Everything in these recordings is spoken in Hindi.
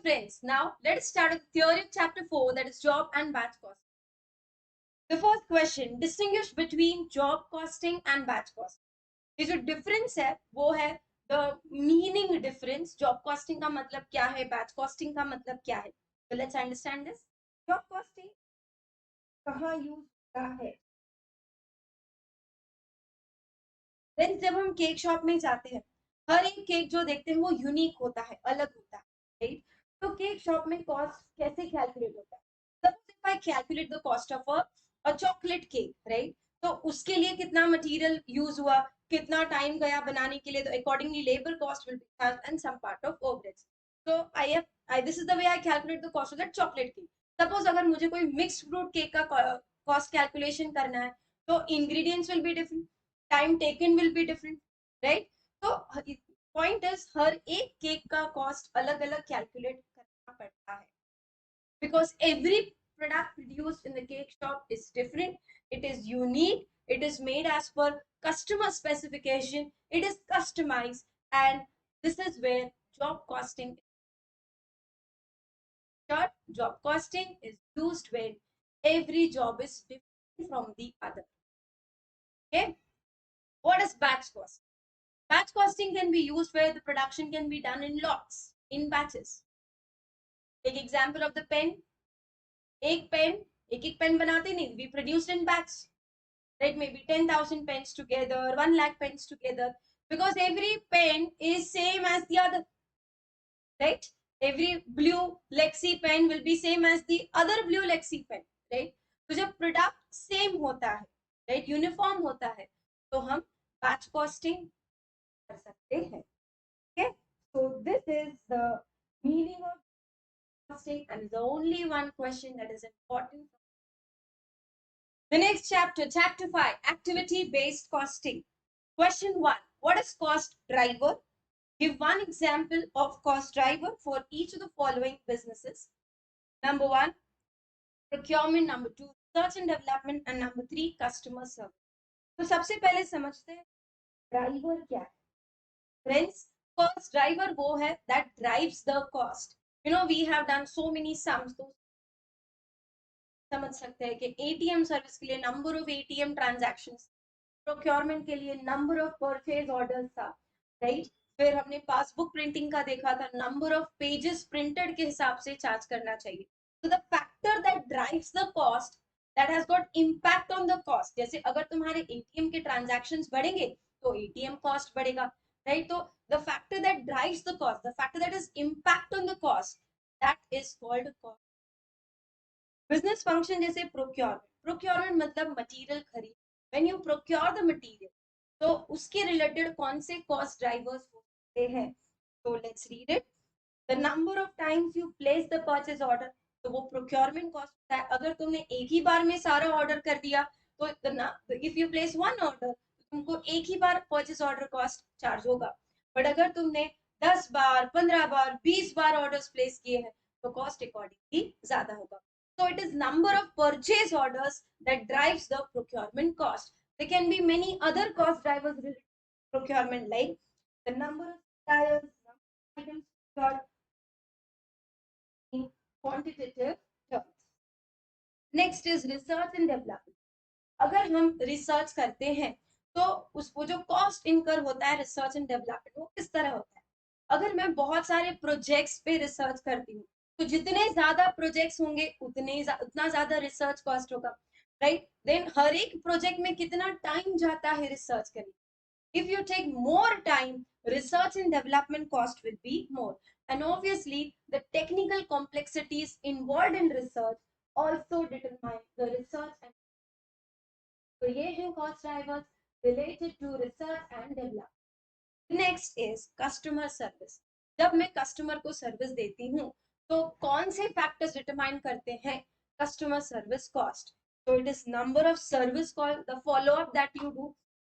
friends, now let's start with theory of chapter 4, that is job and batch costing. The first question, distinguish between job costing and batch costing. ये जो difference है वो है the meaning difference. Job costing का मतलब क्या है, batch costing का मतलब क्या है. So let's understand this. Job costing कहाँ यूज होता है? फ्रेंड्स, जब हम केक शॉप में जाते हैं, हर एक केक जो देखते हैं वो यूनिक होता है, अलग होता है, राइट? तो केक शॉप में कॉस्ट कैसे कैलकुलेट होता है? Suppose if I calculate the cost of a chocolate cake, right? तो उसके लिए कितना मटेरियल यूज हुआ, कितना टाइम गया बनाने के लिए, तो accordingly labour cost will be charge and some part of overheads. तो I this is the way I calculate the cost of that chocolate cake. Suppose अगर मुझे कोई मिक्स्ड फ्रूट केक का कॉस्ट कैलकुलेशन करना है, तो ingredients will be different, time taken will be different, right? So point is हर एक केक का कॉस्ट अलग अलग कैलकुलेट करना पड़ता है, because every product produced in the cake shop is different, it is unique, it is made as per customer specification, it is customized, and this is where job costing short. Job costing is used when every job is different from the other. Okay, what is batch cost? Batch costing can be used where the production can be done in lots, in batches. Take example of the pen. एक एक पेन बनाते नहीं, we produced in batch, right? Maybe 10,000 pens together, 1 lakh pens together, because every pen is same as the other, right? Every blue Lexi pen will be same as the other blue Lexi pen, right? तो जब product same होता है, right, uniform होता है, तो हम batch costing कर सकते हैं. Okay, so this is the meaning of costing, and is the only one question that is important. The next chapter, chapter 5, activity based costing. Question 1, what is cost driver? Give one example of cost driver for each of the following businesses. Number 1, procurement. Number 2, research and development. And number 3, customer service. तो सबसे पहले समझते हैं ड्राइवर क्या है. Friends, cost driver वो है that drives the cost. You know, we have done so many sums. तो समझ सकते हैं कि एटीएम सर्विस के लिए number of ATM transactions, procurement के लिए नंबर ऑफ परचेज ऑर्डर्स था, राइट? फिर हमने पासबुक प्रिंटिंग का देखा था, नंबर ऑफ पेजेस प्रिंटेड के हिसाब से चार्ज करना चाहिए. तो the factor that drives the cost, that has got impact on the cost. जैसे अगर तुम्हारे एटीएम के ट्रांजैक्शंस बढ़ेंगे तो एटीएम कॉस्ट बढ़ेगा, राइट? तो the factor that drives the cost, the factor that is impact on the cost, that is called cost. Business function जैसे प्रोक्योरमेंट. प्रोक्योरमेंट मतलब मटेरियल खरीद. When you procure the material, तो उसके रिलेटेड कौन से कॉस्ट ड्राइवर्स होते हैं? तो let's read it. The number of times you place the purchase order, तो वो प्रोक्योरमेंट कॉस्ट होता है. अगर तुमने एक ही बार में सारा ऑर्डर कर दिया, तो if you place one order, तुमको एक ही बार परचेज ऑर्डर कॉस्ट चार्ज होगा. बट अगर तुमने 10 बार, 15 बार, 20 बार ऑर्डर्स प्लेस किए हैं, तो कॉस्ट अकॉर्डिंगली ज्यादा होगा. So it is number of purchase orders that drives the procurement cost. There can be many other cost drivers related to procurement, like the number of suppliers, number of items procured in quantitative terms. Next is research and development. अगर हम रिसर्च करते हैं, तो उसको जो कॉस्ट इनकर होता है रिसर्च एंड डेवलपमेंट, वो किस तरह होता है? अगर मैं बहुत सारे प्रोजेक्ट्स पे रिसर्च करती हूँ, तो जितने ज्यादा प्रोजेक्ट्स होंगे उतना ज्यादा रिसर्च कॉस्ट होगा, राइट? देन हर एक प्रोजेक्ट में कितना टाइम जाता है रिसर्च करने. If you take more time, research and development cost will be more. And obviously, the technical complexities involved in research also determine the research and. तो ये है cost drivers related to research and development. Next is customer service. जब मैं कस्टमर को सर्विस देती हूँ, तो कौन से फैक्टर्स डिटरमाइन करते हैं customer service cost? So it is number of service call, the follow up that you do,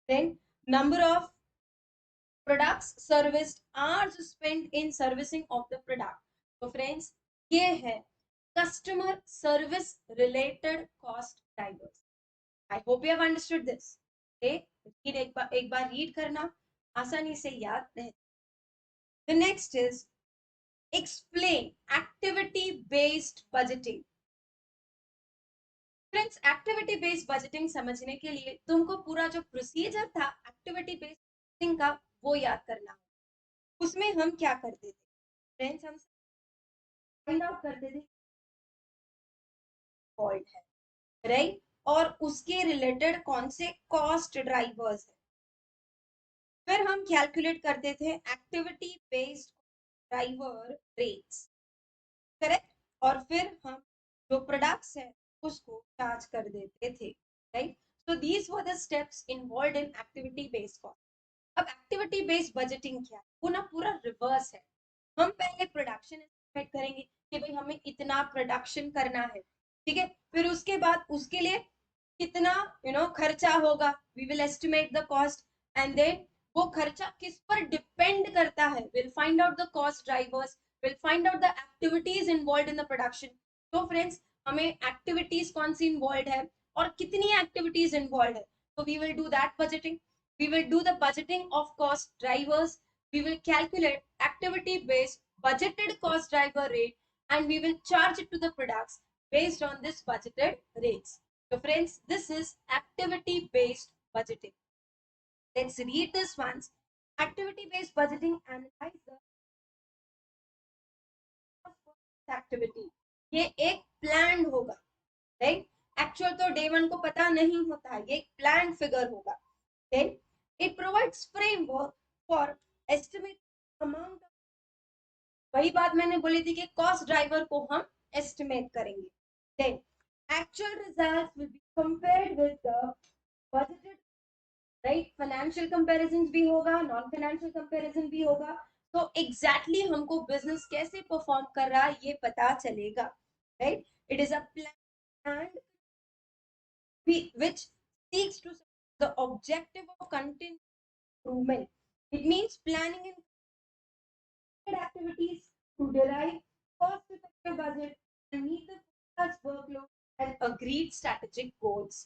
then number of products serviced, hours spent in servicing of the product. तो फ्रेंड्स, ये है customer service related cost drivers. I hope you have understood this. Okay, एक बार रीड करना आसानी से याद रहे. The next is explain activity based budgeting. Friends, activity based budgeting समझने के लिए तुमको पूरा जो प्रोसीजर था एक्टिविटी बेस्ड बजटिंग का वो याद करना है। उसमें हम क्या करते थे फ्रेंड्स, हम फाइंड आउट करते थे फॉल्ट है, राइट, और उसके रिलेटेड कौन से कॉस्ट ड्राइवर्स है, फिर हम कैलकुलेट करते थे activity based driver rates, correct, और फिर हम जो प्रोडक्ट्स है उसको चार्ज कर देते थे, right. So these were the steps involved in activity based cost. अब एक्टिविटी बेस्ड बजटिंग क्या है, वो ना पूरा रिवर्स है। हम पहले प्रोडक्शन एस्टिमेट करेंगे कि भाई हमें इतना प्रोडक्शन करना है, ठीक है, फिर उसके बाद उसके लिए कितना खर्चा होगा, we will estimate the cost, and then वो खर्चा किस पर डिपेंड करता है, will find out the cost drivers, will find out the activities involved in the production. तो फ्रेंड्स, हमें एक्टिविटीज कौन सी इन्वॉल्वड है और कितनी एक्टिविटीज इन्वॉल्वड है, तो we will do that budgeting, we will do the budgeting of cost drivers, we will calculate activity based budgeted cost driver rate, and we will charge it to the products based on this budgeted rates. So friends, this is activity based budgeting. Let's read this once. Activity based budgeting analyze the activity. ये एक प्लान होगा, राइट, एक्चुअल तो डे वन को पता नहीं होता है, ये एक प्लान फिगर होगा। Then it provides framework for estimate amount of, वही बात मैंने बोली थी कि कॉस्ट ड्राइवर को हम एस्टिमेट करेंगे। Then actual results will be compared with the budgeted, right, financial comparison भी होगा, नॉन फाइनेंशियल कंपैरिजन भी होगा, तो एग्जैक्टली हमको बिजनेस कैसे परफॉर्म कर रहा है ये पता चलेगा, right. It is a plan which seeks to the objective of continuous improvement. It means planning and activities to derive cost-effective budget and meet the forecast workload and agreed strategic goals.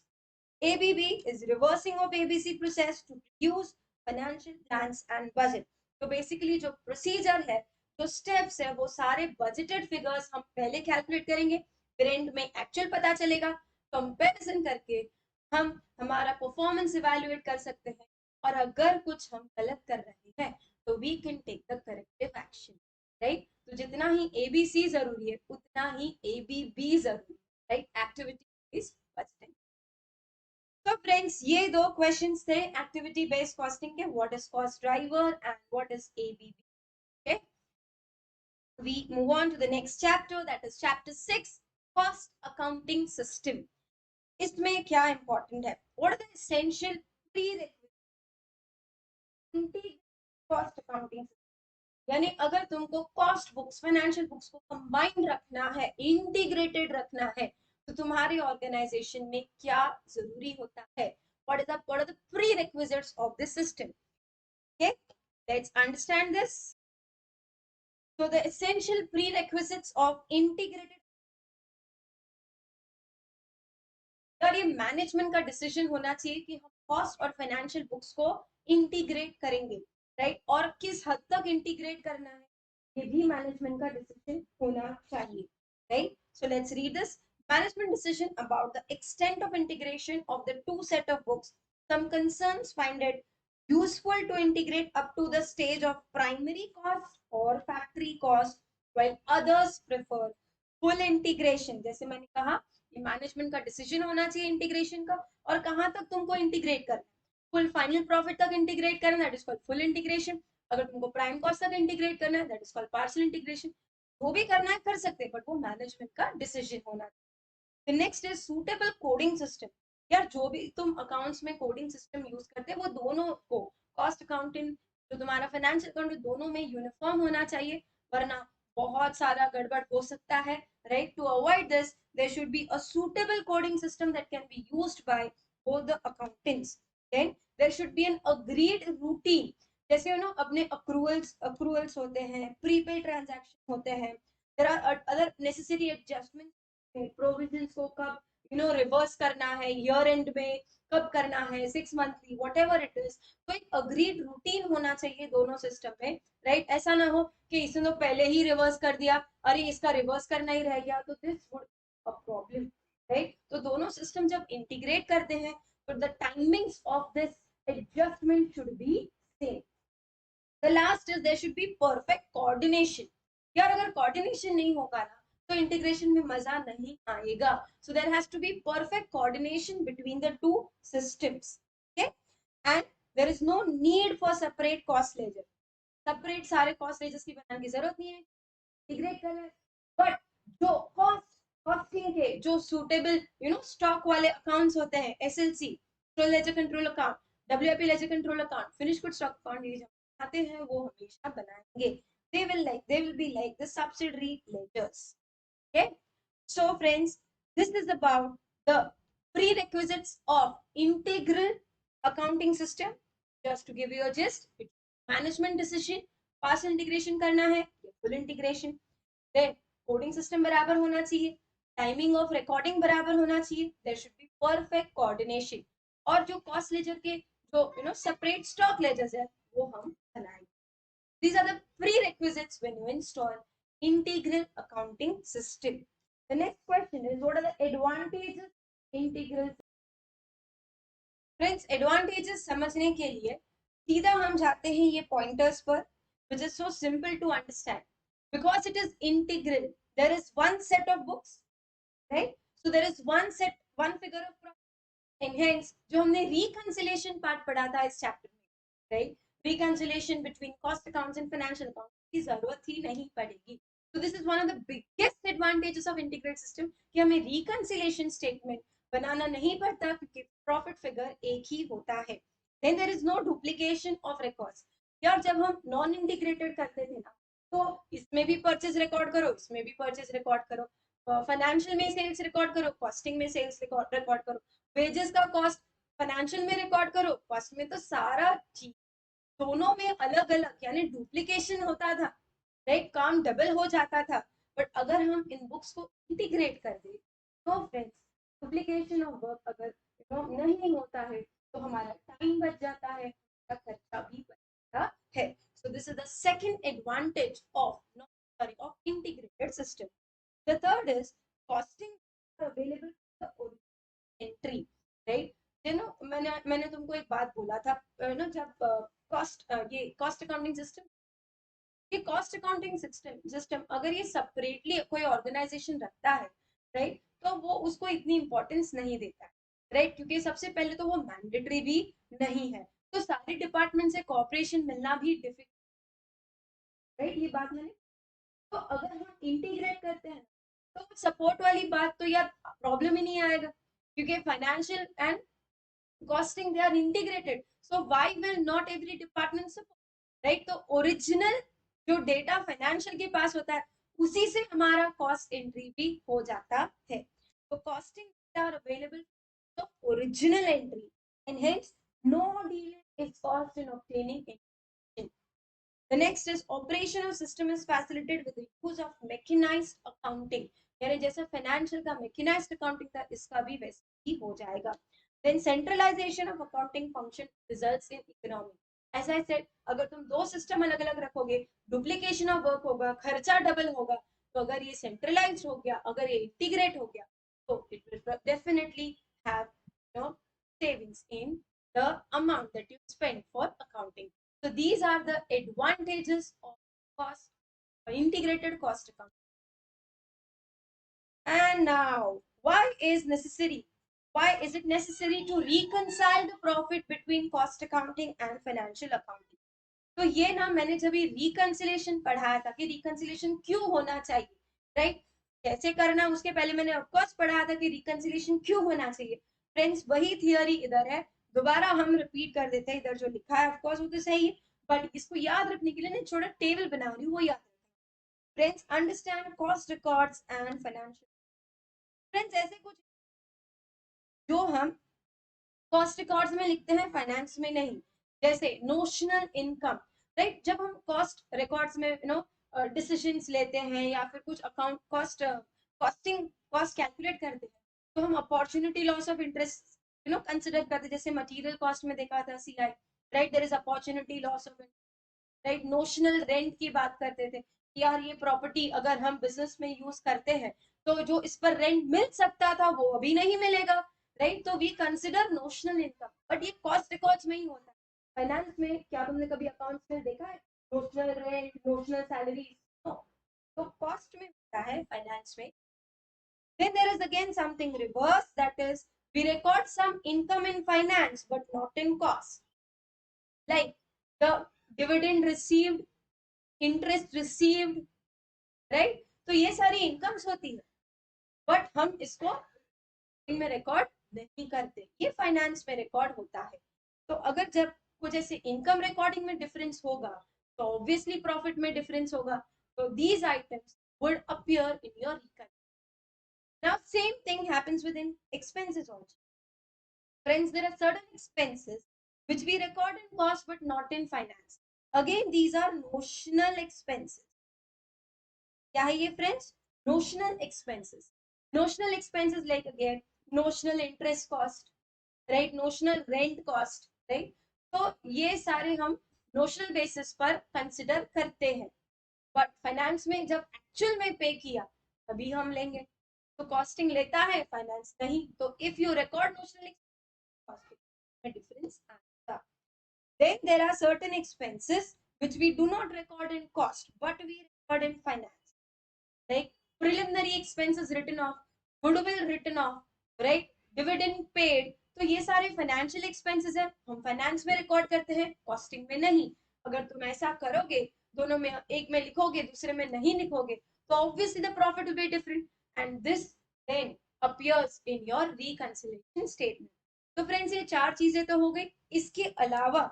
ABB is reversing of ABC process to produce financial plans and budget. तो बेसिकली जो प्रोसीजर है, जो स्टेप्स है, वो सारे बजटेड फिगर्स हम पहले कैलकुलेट करेंगे, फिर एंड में एक्चुअल पता चलेगा, कंपैरिजन करके हम हमारा परफॉर्मेंस इवैल्यूएट कर सकते हैं, और अगर कुछ हम गलत कर रहे हैं तो we can take the corrective action, right. तो जितना ही एबीसी जरूरी है उतना ही एबीबी जरूरी है, राइट, एक्टिविटी इज बजटिंग। तो फ्रेंड्स, ये दो क्वेश्चंस थे एक्टिविटी बेस्ड कॉस्टिंग के, what is cost driver and what is ABB, okay. We move on to the next chapter, that is chapter 6, cost accounting system. इसमें क्या इंपॉर्टेंट है, what are the essential prerequisite cost accounting, यानी अगर तुमको कॉस्ट बुक्स, फाइनेंशियल बुक्स को कंबाइंड रखना है, इंटीग्रेटेड रखना है, तो तुम्हारे ऑर्गेनाइजेशन में क्या जरूरी होता है, what are the prerequisites of this system, okay, let's understand this. So the essential prerequisites of integrated, अगर ये मैनेजमेंट का डिसीजन होना चाहिए कि हम कॉस्ट और फाइनेंशियल बुक्स को इंटीग्रेट करेंगे, राइट, और किस हद तक इंटीग्रेट करना है ये भी मैनेजमेंट का डिसीजन होना चाहिए, right. So let's read this management decision about the extent of integration of the two set of books. Some concerns find it useful to integrate up to the stage of primary cost or factory cost, while others prefer full integration. जैसे मैंने कहा, ये मैनेजमेंट का डिसीजन होना चाहिए इंटीग्रेशन का, और कहां तक तुमको इंटीग्रेट करना है, फुल फाइनल प्रॉफिट तक इंटीग्रेट करना, that is called full integration. अगर तुमको प्राइम कॉस्ट तक इंटीग्रेट करना है, that is called partial integration. वो भी करना है, कर सकते हैं, बट वो मैनेजमेंट का डिसीजन होना चाहिए। The next is suitable coding system. यार जो भी तुम अकाउंट्स में कोडिंग सिस्टम यूज करते हैं वो दोनों को, कॉस्ट अकाउंटिंग जो तुम्हारा फाइनेंशियल अकाउंटिंग, दोनों में यूनिफॉर्म होना चाहिए, वरना बहुत सारा गड़बड़ हो सकता है, right. To avoid this there should be a suitable coding system that can be used by both the accountants. Then there should be an agreed routine. जैसे अपने accruals होते हैं, prepaid transaction होते हैं, there are other necessary adjustments, provisions को कब रिवर्स करना है ईयर एंड में, कब करना है, 6 monthly, what ever it is, तो एक अग्रीड रूटीन होना चाहिए दोनों सिस्टम में, राइट? ऐसा ना हो कि इसने तो पहले ही रिवर्स कर दिया, अरे इसका रिवर्स करना ही रह गया, तो this would a problem, right? तो दोनों सिस्टम जब इंटीग्रेट करते हैं तो the timings of this adjustment should be same. The last is there should be perfect coordination. यार अगर कोऑर्डिनेशन नहीं होगा ना तो इंटीग्रेशन में मजा नहीं आएगा. So there has to be perfect coordination between the two systems. Okay, and there is no need for separate cost ledger. Separate सारे कॉस्ट लेजर्स की बनाने की जरूरत नहीं है, इंटीग्रेट कर रहे हैं. बट जो कॉस्टिंग के जो सूटेबल स्टॉक वाले अकाउंट्स होते हैं, SLC, ledger control account, WIP ledger control account, finish good stock account, ये जो आते हैं वो हमेशा बनाएंगे. they will be like the subsidiary ledgers. Okay, so friends, this is about the prerequisites of integral accounting system. Just to give you a gist, it's management decision, partial integration करना है या full integration. Then coding system बराबर होना चाहिए, टाइमिंग ऑफ रिकॉर्डिंग बराबर होना चाहिए, there should be perfect coordination. और जो कॉस्ट लेजर के जो सेपरेट स्टॉक लेजर्स है वो हम बनाएंगे. These are the prerequisites when you install integral accounting system. The next question is, what are the advantages integral? Friends, advantages समझने के लिए सीधा हम जाते हैं ये pointers पर, which is so simple to understand. Because it is integral, there is one set of books, right? So there is one set, one figure of profit. And hence, जो हमने reconciliation part पढ़ा था इस chapter में, right? Reconciliation between cost accounts and financial accounts की जरूरत ही नहीं पड़ेगी. So this is one of the biggest advantages of integrated system कि हमें reconciliation statement बनाना नहीं पड़ता क्योंकि profit figure एक ही होता है. Then there is no duplication of records. यार जब हम non integrated करते थे ना तो इसमें भी परचेज रिकॉर्ड करो, इसमें भी परचेज रिकॉर्ड करो, फाइनेंशियल में सेल्स रिकॉर्ड करो, कॉस्टिंग में सेल्स रिकॉर्ड करो, वेजेस का कॉस्ट फाइनेंशियल में रिकॉर्ड करो, कॉस्ट में, तो सारा चीज दोनों में अलग अलग यानी डुप्लीकेशन होता था, राइट? काम डबल हो जाता था. बट अगर हम इन बुक्स को इंटीग्रेट कर दे तो फ्रेंड्स डुप्लीकेशन ऑफ वर्क अगर नहीं होता है तो हमारा टाइम बच जाता है, खर्चा भी बच जाता है. So this is the second advantage of integrated system. The third is costing available for the entry, right? मैंने तुमको एक बात बोला था जब ये कॉस्ट अकाउंटिंग सिस्टम, ये कॉस्ट अकाउंटिंग सिस्टम अगर ये सेपरेटली कोई ऑर्गेनाइजेशन रखता है, राइट, तो वो उसको इतनी इंपॉर्टेंस नहीं देता है, राइट? क्योंकि सबसे पहले तो वो मैंडेटरी भी नहीं है, तो सारे डिपार्टमेंट से कोऑपरेशन मिलना भी डिफिकल्ट, राइट? ये बात मैंने, तो अगर हम इंटीग्रेट करते हैं तो सपोर्ट वाली बात तो यार प्रॉब्लम ही नहीं आएगा क्योंकि financial and costing they are integrated. So why will not every department support, right? तो ओरिजिनल जो डेटा फाइनेंशियल के पास होता है उसी से हमारा कॉस्ट एंट्री भी हो जाता है. तो कॉस्टिंग डेटा आर अवेलेबल तो original entry and hence no delay is cost in obtaining. The next is operation of system is facilitated with the use of mechanized accounting. यानी जैसा फाइनेंशियल का mechanized accounting था इसका भी वैसे ही हो जाएगा. Then centralization of accounting function results in economy. As I said, अगर तुम दो सिस्टम अलग अलग रखोगे डुप्लीकेशन ऑफ वर्क होगा, खर्चा डबल होगा. तो अगर ये सेंट्रलाइज हो गया, अगर ये इंटीग्रेट हो गया तो it will definitely have savings in the amount that you spend for accounting. So these are the advantages of cost integrated cost accounting. And now, why is it necessary to reconcile the profit between cost accounting and financial accounting? तो ये ना मैंने जब ये रिकंसिलेशन पढ़ाया था कि रिकंसिलेशन क्यों होना चाहिए, राइट? कैसे करना उसके पहले मैंने ऑफकोर्स पढ़ाया था कि रिकंसिलेशन क्यों होना चाहिए. फ्रेंड्स वही थियोरी इधर है, दोबारा हम रिपीट कर देते हैं. इधर जो लिखा है ऑफकोर्स वो तो सही है, बट इसको याद रखने के लिए ना छोटा टेबल बना रही हूँ, वो याद रखना. Friends understand cost records and financial. Friends ऐसे कुछ जो हम कॉस्ट रिकॉर्ड्स में लिखते हैं फाइनेंस में नहीं, जैसे नोशनल इनकम, राइट? जब हम कॉस्ट रिकॉर्ड्स में डिसीजंस लेते हैं या फिर कुछ अकाउंट कॉस्टिंग कॉस्ट कैलकुलेट करते हैं तो हम opportunity loss of interest consider करते, जैसे मटेरियल कॉस्ट में देखा था CI, right, there is opportunity loss of, right. Notional rent की बात करते थे कि यार ये प्रॉपर्टी अगर हम बिजनेस में यूज करते हैं तो जो इस पर रेंट मिल सकता था वो अभी नहीं मिलेगा, राइट। तो we consider notional income, but ये कॉस्ट रिकॉर्ड्स में ही होता है। फाइनेंस में क्या तुमने कभी अकाउंट्स में देखा है नोशनल रेंट, नोशनल सैलरी? तो कॉस्ट में होता है फाइनेंस में। Then there is again something reverse, that is we record some income in finance but not in cost, like the dividend received, interest received, right? तो ये सारी इनकम्स होती है, बट हम इसको में रिकॉर्ड नहीं करते, ये फाइनेंस में रिकॉर्ड होता है। तो अगर जब कुछ ऐसे इनकम रिकॉर्डिंग में डिफरेंस होगा तो ऑब्वियसली प्रॉफिट में डिफरेंस होगा, तो these items would appear in your recon. Now same thing happens within expenses also. Friends, there are certain expenses which we record in cost but not in finance. Again, these are notional expenses. क्या है ये friends? Notional expenses. Notional expenses like again notional interest cost, right, notional rent cost, right. तो ये सारे हम नोशनल बेसिस पर कंसिडर करते हैं, बट फाइनेंस में जब एक्चुअल में पे किया तभी हम लेंगे। तो कॉस्टिंग लेता है, फाइनेंस नहीं। तो if you record notional costing में डिफरेंस आएगा। Then there are certain expenses which we do not record in cost but we record in finance, like preliminary expenses written off, goodwill written off, right, dividend paid। तो ये सारे फाइनेंशियल एक्सपेंसेस है, हम फाइनेंस में रिकॉर्ड करते हैं, कॉस्टिंग में नहीं। अगर तुम ऐसा करोगे, दोनों में एक में लिखोगे दूसरे में नहीं लिखोगे, तो obviously the profit will be different and this then appears in your reconciliation statement. तो फ्रेंड्स ये चार चीजें तो हो गई, इसके अलावा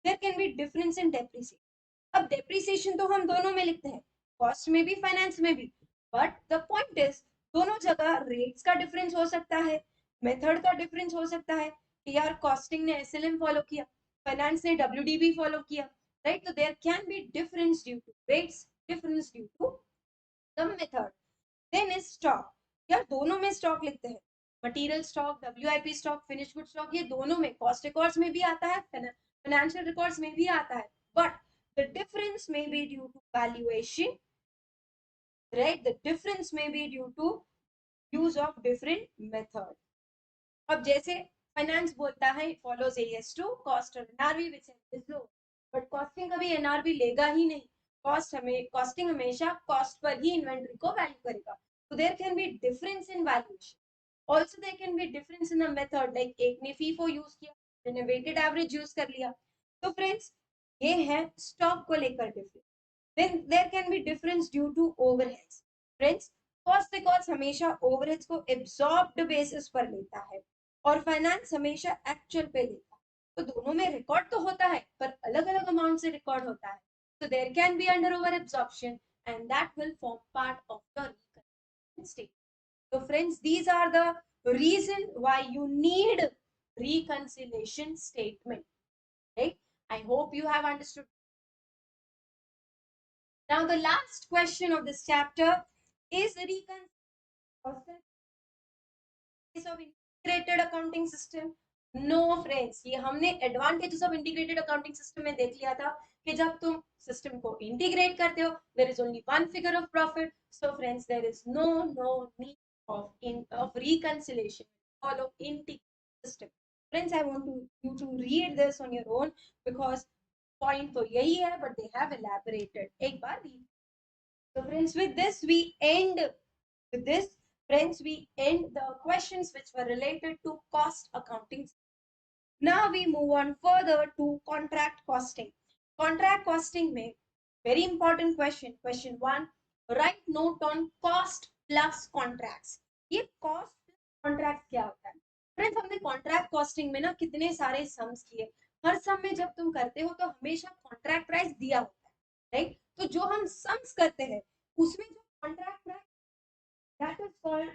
there can be difference in depreciation. अब डेप्रिसिएशन तो हम दोनों में लिखते हैं, कॉस्ट में भी फाइनेंस में भी, बट द पॉइंट इज दोनों जगह रेट्स का डिफरेंस हो सकता है, मेथड का डिफरेंस हो सकता है कि यार कॉस्टिंग ने एसएलएम फॉलो किया, फाइनेंस ने डब्ल्यूडीबी फॉलो किया, राइट। तो there can be difference due to rates, difference due to the method. Then is stock, यार दोनों में स्टॉक लिखते हैं, material stock, WIP stock, finish good stock, ये दोनों में कॉस्ट रिकॉर्ड्स में भी आता है, फाइनेंशियल रिकॉर्ड्स में भी आता है, but the difference may be due to valuation, right? The difference may be due to use of different method. अब जैसे फाइनेंस बोलता है follows AS2 cost और NRV which is low, but costing कभी NRV लेगा ही नहीं, costing हमेशा cost पर ही इन्वेंट्री को वैल्यू करेगा। So there can be difference in valuation. Also there can be difference in the method, like एक ने FIFO यूज किया, मैंने weighted average यूज कर लिया। तो फ्रेंड्स ये है स्टॉक को लेकर difference. Then there can be difference due to overheads. Friends, cost records हमेशा overheads को absorbed basis पर लेता है और फाइनेंस हमेशा एक्चुअल पे लेता है। तो दोनों में रिकॉर्ड तो होता है पर अलग अलग अमाउंट से रिकॉर्ड होता है। So there can be under over absorption and that will form part of the reconciliation statement. So friends, these are the reason why you need reconciliation statement. Right? I hope you have understood. Now the last question of this chapter is reconciliation of integrated accounting system. No friends, ये हमने advantages of integrated accounting system में देख लिया था कि जब तुम system को integrate करते हो there is only one figure of profit. So friends, there is no need of reconciliation. Follow integrated system. Friends, I want you to read this on your own because point तो यही है but they have elaborated. एक बार read. So friends, with this we end the questions which were related to cost accounting. Now we move on further to contract costing. Contract costing में very important question 1, write note on cost plus contracts. ये cost plus contracts क्या होता है? फ्रेंड्स हमने कॉन्ट्रैक्ट कॉस्टिंग में ना कितने सारे सम्स किए, हर सम में जब तुम करते हो तो हमेशा कॉन्ट्रैक्ट प्राइस दिया होता है, राइट। तो जो हम सम्स करते हैं उसमें जो contract price that is called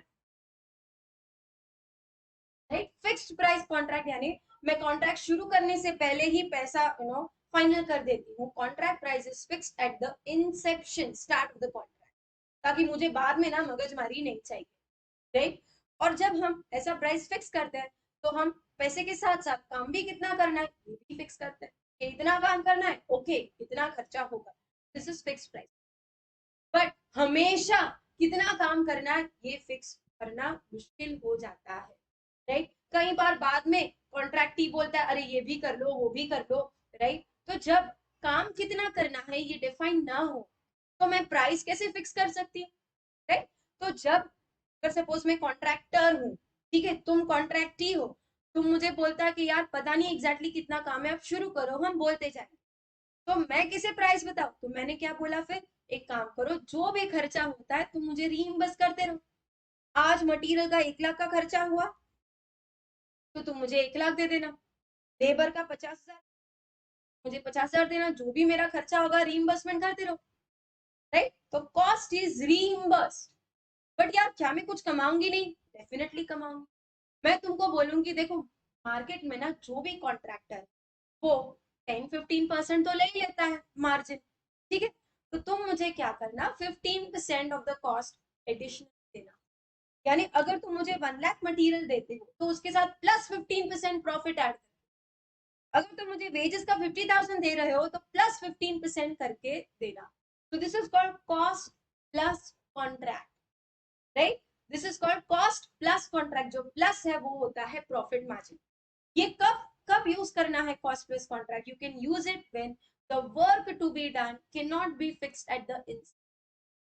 right fixed price contract, यानी मैं कॉन्ट्रैक्ट शुरू करने से पहले ही पैसा फाइनल कर देती हूँ। Contract price is fixed at the Inception start of the contract, ताकि मुझे बाद में ना मगजमारी नहीं चाहिए, राइट। और जब हम ऐसा प्राइस फिक्स करते हैं तो हम पैसे के साथ साथ काम भी कितना करना है ये भी फिक्स करते हैं कि इतना काम करना है, ओके इतना खर्चा होगा, this is fix price. But हमेशा कितना काम करना है ये फिक्स करना मुश्किल हो जाता है, राइट। कई बार बाद में कॉन्ट्रैक्टी बोलता है अरे ये भी कर लो वो भी कर लो, राइट। तो जब काम कितना करना है ये डिफाइन ना हो तो मैं प्राइस कैसे फिक्स कर सकती हूँ, राइट। तो जब अगर सपोज मैं कॉन्ट्रैक्टर हूँ, ठीक है, तुम कॉन्ट्रैक्टी हो, तुम मुझे बोलता है कि यार पता नहीं एग्जैक्टली कितना काम है, आप शुरू करो, हम बोलते जाए, तो मैं किसे प्राइस बताऊं? तो मैंने क्या बोला फिर, एक काम करो जो भी खर्चा होता है तुम मुझे रीइंबर्स करते रहो। आज मटेरियल का 1 लाख का खर्चा हुआ तो तुम मुझे 1 लाख दे देना, लेबर का 50,000 मुझे 50,000 देना, जो भी मेरा खर्चा होगा रीइंबर्समेंट करते रहो, राइट। तो कॉस्ट इज रीइंबर्स्ड। बट यार क्या मैं कुछ कमाऊंगी नहीं? डेफिनेटली कमाऊंगी। मैं तुमको बोलूंगी देखो मार्केट में ना जो भी कॉन्ट्रैक्टर वो 10-15% तो ले ही लेता है मार्जिन, ठीक है। तो तुम मुझे क्या करना, 15% ऑफ द कॉस्ट एडिशनल देना। यानी अगर तुम मुझे 1 लाख मटेरियल देते हो तो उसके साथ प्लस 15% प्रॉफिट ऐड। अगर तुम मुझे वेजेस का 50,000 दे रहे हो तो प्लस 15% करके देना। तो this is called cost plus contract, right. This is called cost plus contract. जो प्लस है वो होता है प्रॉफिट मार्जिन। ये कब कब यूज करना है cost plus contract? You can use it when the work to be done cannot be fixed at the instant,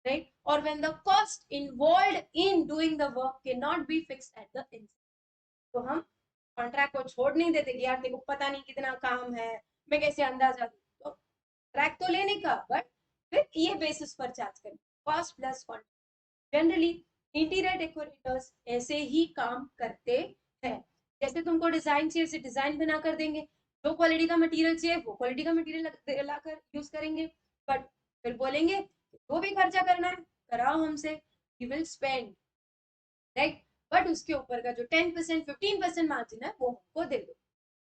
right? Or when the cost involved in doing the work cannot be fixed at the instant. तो हम कॉन्ट्रैक्ट को छोड़ नहीं देते कि यार देखो पता नहीं कितना काम है, मैं कैसे अंदाजा दूं। तो ट्रैक तो लेने का, बट फिर ये बेसिस पर चार्ज करें, cost plus contract. Generally interior decorators ऐसे ही काम करते हैं। जैसे तुमको डिजाइन चाहिए उसे डिजाइन बना कर देंगे, जो क्वालिटी का मटेरियल चाहिए वो क्वालिटी का मटेरियल लाकर यूज करेंगे। बट फिर बोलेंगे जो भी खर्चा करना है कराओ हमसे, we will spend, right. But उसके ऊपर का जो 10% 15% मार्जिन है वो हमको दे दो,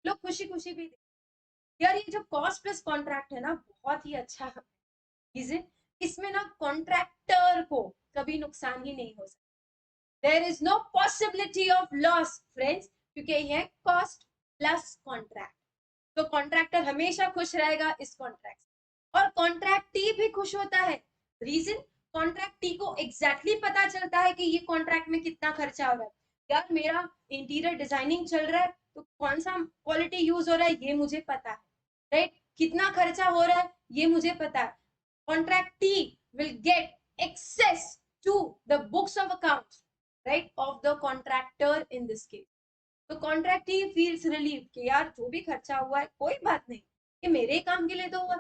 लोग खुशी खुशी भी दे। यार ये जो कॉस्ट प्लस कॉन्ट्रैक्ट है ना बहुत ही अच्छा चीज है। इसमें ना कॉन्ट्रैक्टर को कभी नुकसान ही नहीं हो सकता। There is no possibility of loss friends, क्योंकि ये है कॉस्ट प्लस कॉन्ट्रैक्ट। तो कॉन्ट्रैक्टर हमेशा खुश रहेगा इस कॉन्ट्रैक्ट, और कॉन्ट्रैक्टी भी खुश होता है। रीजन, कॉन्ट्रैक्टी को एग्जैक्टली पता चलता है कि ये कॉन्ट्रैक्ट में कितना खर्चा हो रहा है। यार मेरा इंटीरियर डिजाइनिंग चल रहा है तो कौन सा क्वालिटी यूज हो रहा है ये मुझे पता है, राइट। कितना खर्चा हो रहा है ये मुझे पता है। Contractee will get access to the books of accounts, right, of the contractor in this case. तो कॉन्ट्रैक्ट ही फील्स रिलीव कि यार जो भी खर्चा हुआ है कोई बात नहीं, ये मेरे काम के लिए तो हुआ,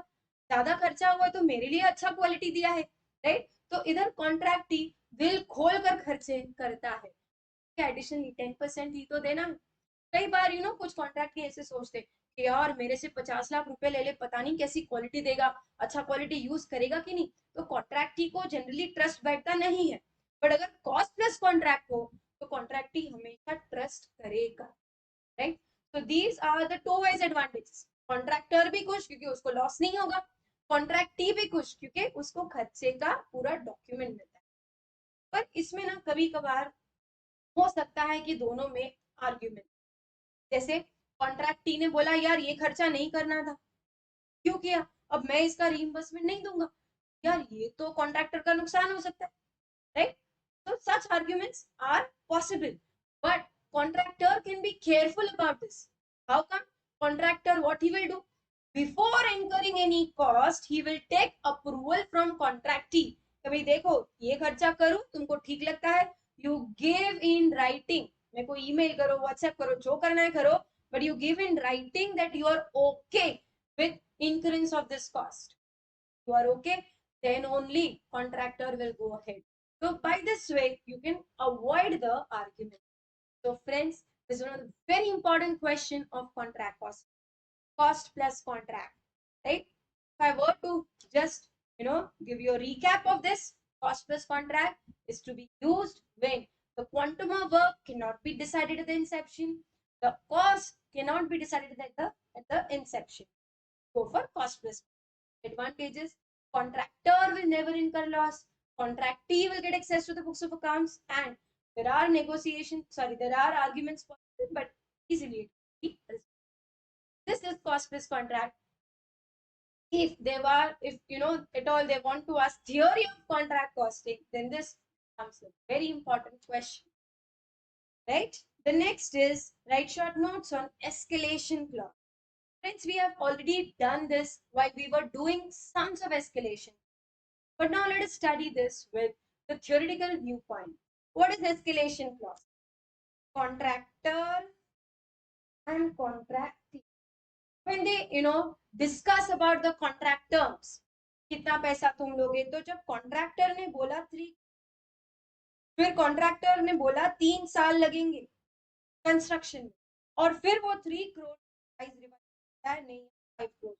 ज्यादा खर्चा हुआ तो मेरे लिए अच्छा क्वालिटी दिया है, राइट। तो इधर कॉन्ट्रैक्ट ही दिल खोल कर खर्चे करता है कि एडिशनली 10% ही तो देना। कई बार कुछ कॉन्ट्रैक्ट ही ऐसे सोचते कि यार मेरे से 50 लाख रुपए ले ले, पता नहीं कैसी क्वालिटी देगा, अच्छा क्वालिटी यूज करेगा कि नहीं। तो कॉन्ट्रैक्ट ही को जनरली ट्रस्ट बैठता नहीं है। बट अगर कॉस्ट प्लस कॉन्ट्रैक्ट हो तो कॉन्ट्रैक्ट ही हमेशा ट्रस्ट करेगा, right. so these are the two ways advantages। Contractor भी खुश क्योंकि उसको लॉस नहीं होगा, कॉन्ट्रैक्टी भी खुश क्योंकि उसको खर्चे का पूरा डॉक्यूमेंट मिलता है। पर इसमें ना कभी कभार हो सकता है कि दोनों में आर्ग्यूमेंट, जैसे कॉन्ट्रैक्टी ने बोला यार ये खर्चा नहीं करना था, क्यों किया, अब मैं इसका रीइंबर्समेंट नहीं दूंगा, यार ये तो कॉन्ट्रैक्टर का नुकसान हो सकता है, right? So such arguments are possible, but contractor can be careful about this. How come? Contractor, what he will do? Before incurring any cost, he will take approval from contractee. कभी देखो ये खर्चा करूं तुमको ठीक लगता है, you give in writing, मेरे को ईमेल करो व्हाट्सएप करो जो करना है करो, but you give in writing that you are okay with incurrence of this cost. You are okay, then only contractor will go ahead. So by this way you can avoid the argument. So friends, this is one of the very important question of contract cost, cost plus contract, right? If I were to just give you a recap of this, cost plus contract is to be used when the quantum of work cannot be decided at the inception, the cost cannot be decided at the inception. Go for cost plus. Advantages: contractor will never incur loss, contractee will get access to the books of accounts, and there are arguments possible, but easily it can be resolved. This is cost plus contract. If at all they want to ask theory of contract costing, then this becomes a very important question, right? The next is write short notes on escalation clause. Friends, we have already done this while we were doing sums of escalation. But now let us study this with the theoretical viewpoint. What is escalation clause? Contractor and contractee, when they discuss about the contract terms, कितना पैसा तुम लोगे, तो जब कॉन्ट्रैक्टर ने बोला 3, फिर कॉन्ट्रैक्टर ने बोला 3 साल लगेंगे कंस्ट्रक्शन में, और फिर वो 3 करोड़ प्राइस रिवाइज है, नहीं 5 crore.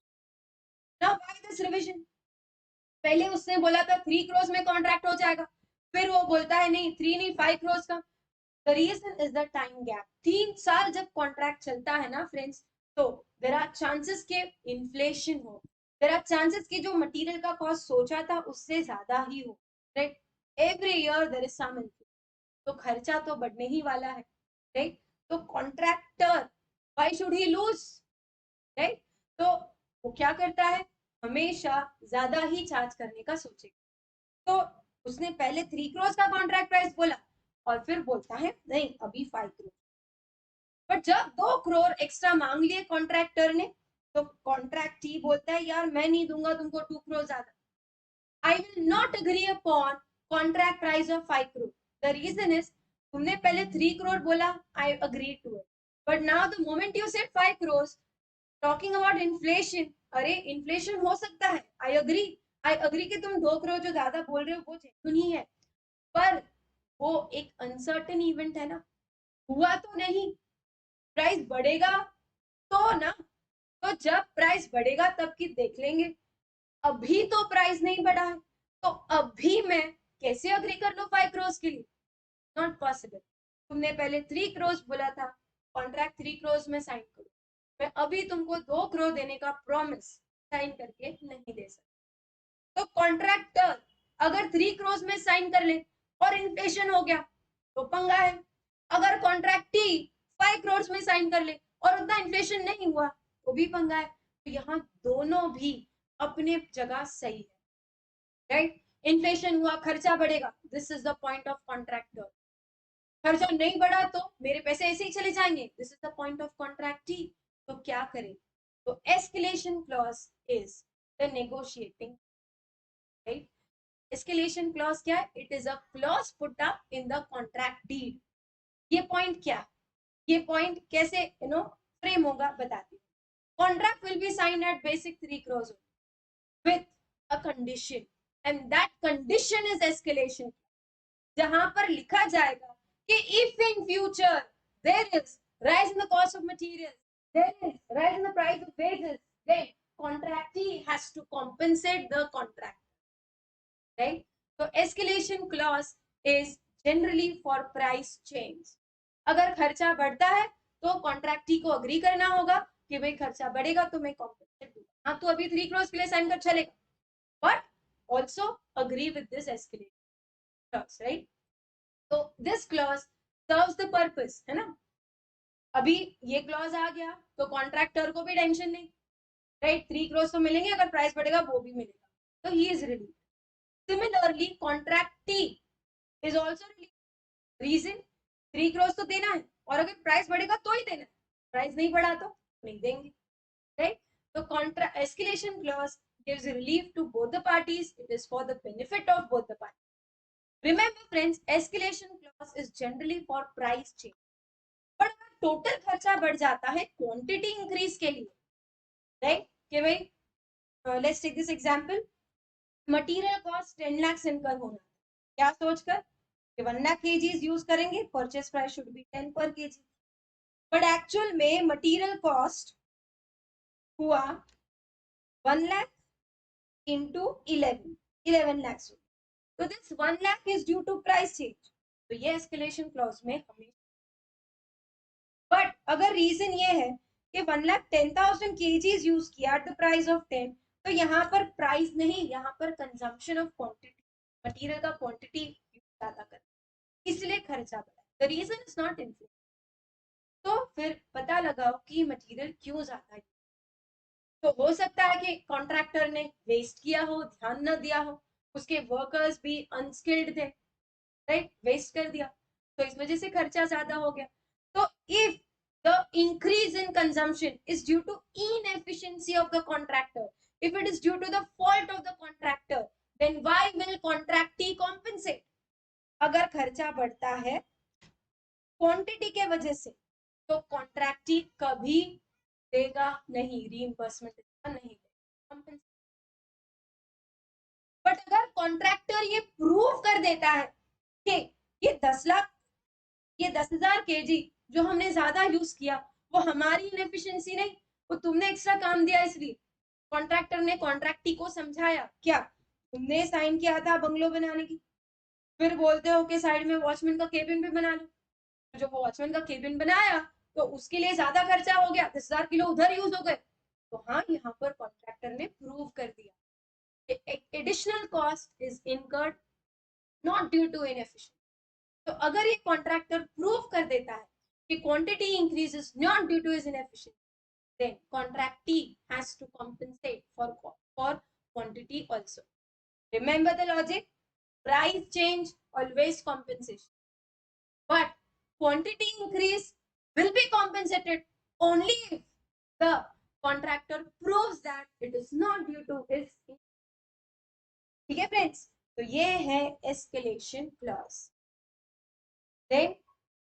Now why this revision? पहले उसने बोला था 3 करोड़ में कॉन्ट्रैक्ट हो जाएगा, फिर वो बोलता है नहीं 3 नहीं 5 करोड़ का. The reason is the time gap. 3 साल जब कॉन्ट्रैक्ट चलता है ना फ्रेंड्स, तो there are chances के इन्फ्लेशन हो, there are chances कि जो मटेरियल का कॉस्ट सोचा था उससे ज्यादा ही हो, right? Every year there is some inflation, तो खर्चा तो बढ़ने ही वाला है, राइट? तो contractor why should he lose, right? तो वो क्या करता है, हमेशा ज्यादा ही चार्ज करने का सोचेगा. तो उसने पहले 3 करोड़ का कॉन्ट्रैक्ट प्राइस बोला और फिर बोलता है नहीं अभी 5 करोड़. बट जब 2 करोड़ एक्स्ट्रा मांग लिए कॉन्ट्रैक्टर ने, तो कॉन्ट्रैक्टी बोलता है यार मैं नहीं दूंगा तुमको 2 करोड़ ज्यादा. I will not agree upon contract price of 5 crore. The reason is तुमने पहले 3 करोड़ बोला, I agree to it, but now the moment you said 5 crore, talking about inflation, अरे इन्फ्लेशन हो सकता है, आई अग्री कि तुम 2 करोड़ जो ज्यादा बोल रहे हो वो जेन्युइन ही है, पर वो एक अनसर्टेन इवेंट है ना, हुआ तो नहीं, प्राइस बढ़ेगा तो ना, तो जब प्राइस बढ़ेगा तब की देख लेंगे, अभी तो प्राइस नहीं बढ़ा है, तो अभी मैं कैसे अग्री कर लूं 5 करोड़ के लिए? Not possible. तुमने पहले 3 करोड़ बोला था, कॉन्ट्रैक्ट 3 करोड़ में साइन करो, मैं अभी तुमको 2 करोड़ देने का प्रॉमिस साइन करके नहीं दे सकता. तो कॉन्ट्रैक्टर अगर 3 करोड़ में साइन कर ले और इन्फ्लेशन हो गया तो पंगा है. अगर कॉन्ट्रैक्टी 5 करोड़ में साइन कर ले और उतना इन्फ्लेशन नहीं हुआ तो भी पंगा है. तो यहाँ दोनों भी अपने जगह सही है, राइट? इन्फ्लेशन हुआ, खर्चा बढ़ेगा, this is the point of contractor. खर्चा नहीं बढ़ा तो मेरे पैसे ऐसे ही चले जाएंगे, this is the point of contractee. तो क्या करें? तो escalation clause is the negotiating, right? Escalation clause क्या है? It is a clause put up in the contract deed. ये पॉइंट क्या, ये पॉइंट कैसे फ्रेम होगा बताती हूँ. Contract will be signed at basic 3 crore with a condition, and that condition is escalation, जहां पर लिखा जाएगा कि if in future there is rise in the cost of material, there is rise in the price of wages, then contractee has to compensate the contract, right? So escalation clause is generally for price change. अगर खर्चा बढ़ता है तो कॉन्ट्रैक्टी को अग्री करना होगा कि भाई खर्चा बढ़ेगा तो मैं कॉम्पेंसेट दूंगा. हाँ तो अभी 3 करोड़ के लिए साइन कर चलेगा, but also agree with this escalation clause, right? तो this clause serves the purpose, है ना. अभी ये क्लॉज आ गया तो कॉन्ट्रैक्टर को भी टेंशन नहीं, राइट? 3 करोड़ तो मिलेंगे, अगर प्राइस बढ़ेगा वो भी मिलेगा, तो he is relieve. Similarly, contractee is also relieved. Reason 3 crore तो देना है, और अगर प्राइस बढ़ेगा तो ही देना है, प्राइस नहीं बढ़ा तो नहीं देंगे, राइट? तो contract escalation clause gives relief to both the parties. It is for the benefit of both the parties. Remember, friends, escalation clause is generally for price change. but अगर टोटल खर्चा बढ़ जाता है क्वांटिटी इंक्रीज के लिए, राइट? कि भाई let's take this example, material cost 10 lakh incur होना, क्या सोचकर कि 1 लाख केजीज यूज करेंगे, purchase price should be 10 per KG, but actual में मटेरियल कॉस्ट हुआ 1 लाख इंटू 11 लाख. तो this 1 lakh is due to price change, तो ये एस्केलेशन क्लॉज में हमें. बट अगर रीजन ये है कि 1,10,000 केजीज यूज किया एट द प्राइस ऑफ 10, तो यहाँ पर प्राइस नहीं, यहाँ पर कंजम्पशन ऑफ क्वांटिटी, मटेरियल का क्वांटिटी ज्यादा कर, इसलिए खर्चा बढ़ा, the reason is not inflation. तो फिर पता लगाओ कि मटेरियल क्यों ज्यादा है। तो हो सकता है कि कॉन्ट्रैक्टर ने वेस्ट किया हो, ध्यान न दिया हो, उसके वर्कर्स भी अनस्किल्ड थे, राइट, वेस्ट कर दिया, तो इस वजह से खर्चा ज्यादा हो गया। तो if the increase in consumption is due to inefficiency of the contractor, if it is due to the fault of the contractor, then why will contractee compensate? अगर खर्चा बढ़ता है क्वांटिटी के वजह से, तो कॉन्ट्रैक्टी कभी देगा नहीं, रीइंबर्समेंट नहीं देगा। बट अगर कॉन्ट्रैक्टर ये प्रूव कर देता है कि ये 10 लाख, ये 10,000 kg जो हमने ज्यादा यूज किया वो हमारी इनएफिशिएंसी नहीं, वो तुमने एक्स्ट्रा काम दिया इसलिए। कॉन्ट्रैक्टर ने कॉन्ट्रैक्टी को समझाया, क्या तुमने साइन किया था बंगलो बनाने की, फिर बोलते हो कि साइड में वॉचमैन का केबिन भी बना लो। जो वो वॉचमैन का केबिन बनाया तो उसके लिए ज्यादा खर्चा हो गया, 10,000 किलो उधर यूज हो गए। तो हाँ, यहाँ पर कॉन्ट्रैक्टर ने प्रूव कर दिया additional cost is incurred not due to inefficiency. तो अगर ये कॉन्ट्रैक्टर प्रूव कर देता है कि quantity increases not due to his inefficiency, then contractee has to compensate for quantity also. Remember the logic, price change always compensation, but quantity increase will be compensated only if the contractor proves that it is not due to his। ठीक है फ्रेंड्स, तो ये है escalation clause। Then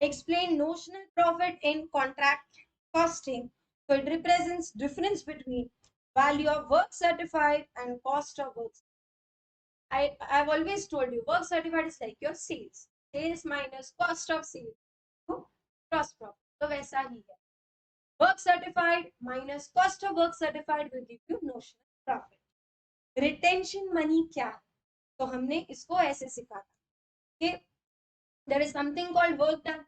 explain notional profit in contract costing. So it represents difference between value of work certified and cost of work. I've always told you work certified is like your sales, sales minus cost of sales to gross profit. तो वैसा ही है, work certified minus cost of work certified will give you notional profit। Retention money क्या है? तो हमने इसको ऐसे सीखा था कि there is something called work done,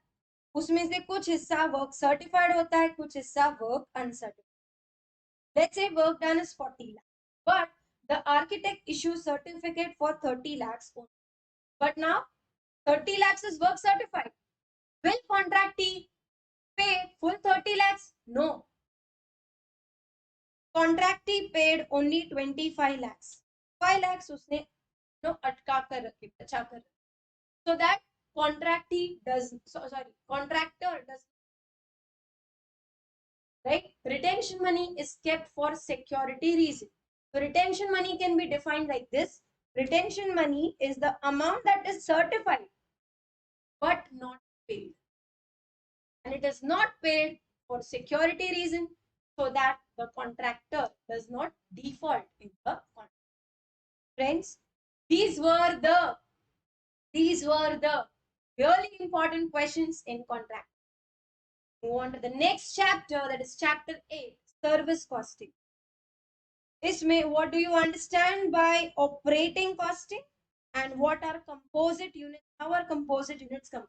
उसमें से कुछ हिस्सा वर्क सर्टिफाइड होता है, कुछ हिस्सा work uncertified. Let's say work done is 40 lakh, but the architect issues certificate for 30 lakhs only, but now 30 lakhs is work certified, will contractee pay full 30 lakhs? No, contractee paid only 25 lakhs, 5 lakhs उसने अटका कर रखे, बचा कर रखे, so that contractor does, right? Retention money is kept for security reason. So retention money can be defined like this. Retention money is the amount that is certified but not paid, and it is not paid for security reason, so that the contractor does not default in the contract. Friends, these were the really important questions in contract. Move on to the next chapter, that is chapter 8, service costing. इसमें what do you understand by operating costing and what are composite units, how are composite units come?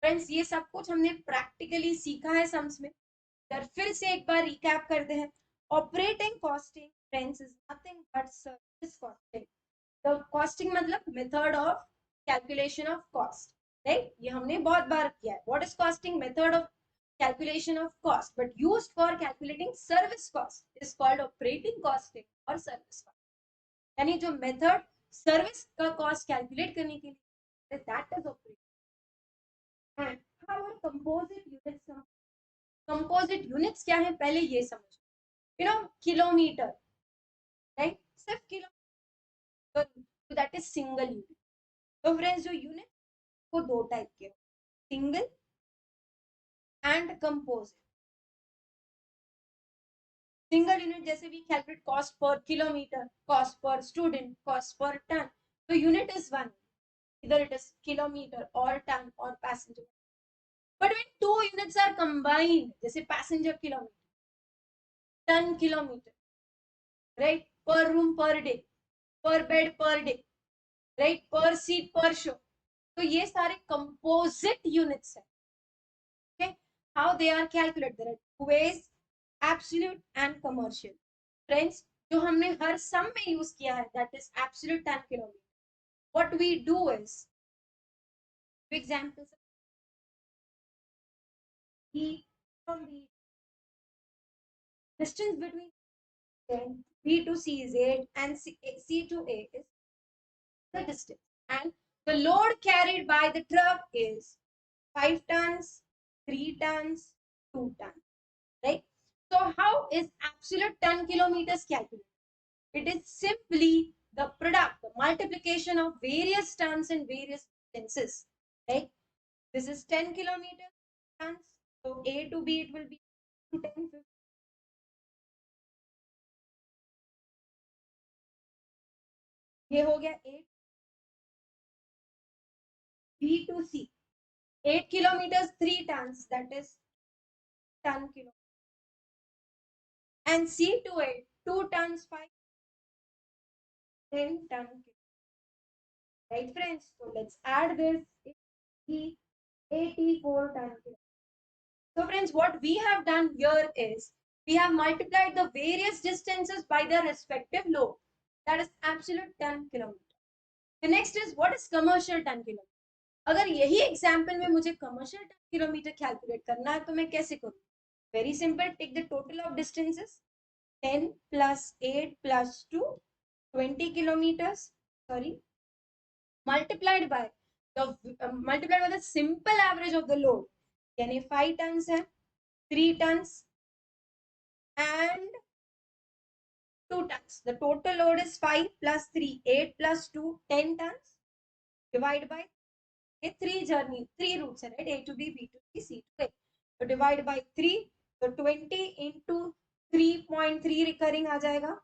Friends, ये सब कुछ हमने प्रैक्टिकली सीखा है सम्स में, फिर से एक बार रिकैप करते हैं। Operating costing friends is nothing but service costing. The costing मतलब method of calculation of cost, right, ये हमने बहुत बार किया है। What is costing? Method of calculation of cost, but used for calculating service cost is called operating costing or service cost. यानी जो मेथड सर्विस का कॉस्ट कैलकुलेट करने के लिए, that is operating। And how are composite units? composite units क्या है पहले ये समझो। किलोमीटर, राइट, सिर्फ किलोमीटर, तो दैट इज सिंगल यूनिट। तो फ्रेंड्स, जो यूनिट वो दो टाइप के, single and composite. Single unit जैसे भी calculate cost per kilometre, cost per student, cost per tonne, तो यूनिट इज वन, इधर इट इज किलोमीटर और टन और passenger. But when two units are combined, जैसे passenger kilometre, tonne kilometre, right, per room per day, per bed per day, right, पर सीट पर शो, तो ये सारे कंपोजिट यूनिट्स है। okay? How they are calculated? There are two ways, absolute and commercial. Friends, जो हमने हर सम में यूज किया है, that is absolute 10 kilometre. What we do is Examples: B from B, distance between 10, B to C is 8, and C to A is the distance. And the load carried by the truck is 5 tons, 3 tons, 2 tons, right? So how is absolute ton kilometers calculated? It is simply the product, the multiplication of various tons and various distances, right? This is 10 kilometers tons. So A to B it will be 10, 50. ये हो गया 8. B to C 8 kilometers 3 tons, that is ton kilo. And C to A 2 tons 5, 10 ton kilo. Right friends? So let's add this. It will be 84 ton kilo. So friends, what we have done here is we have multiplied the various distances by their respective load. That is absolute ton kilometer. The next is what is commercial ton kilometer. अगर यही एग्जाम्पल में मुझे कमर्शियल टन किलोमीटर कैलकुलेट करना है तो मैं कैसे करूँ? Very simple, take the total of distances 10 plus 8 plus 2, 20 kilometers, sorry, multiplied by the simple average of the load. यानी 5 tons है, 3 tons and 2 tons. The total load is 5 plus 3, 8 plus 2, 10 tons. Divide by 3 routes, right? A to B, B to C, C to A. So divide by 3. So 20 into 3.3 recurring आ जाएगा.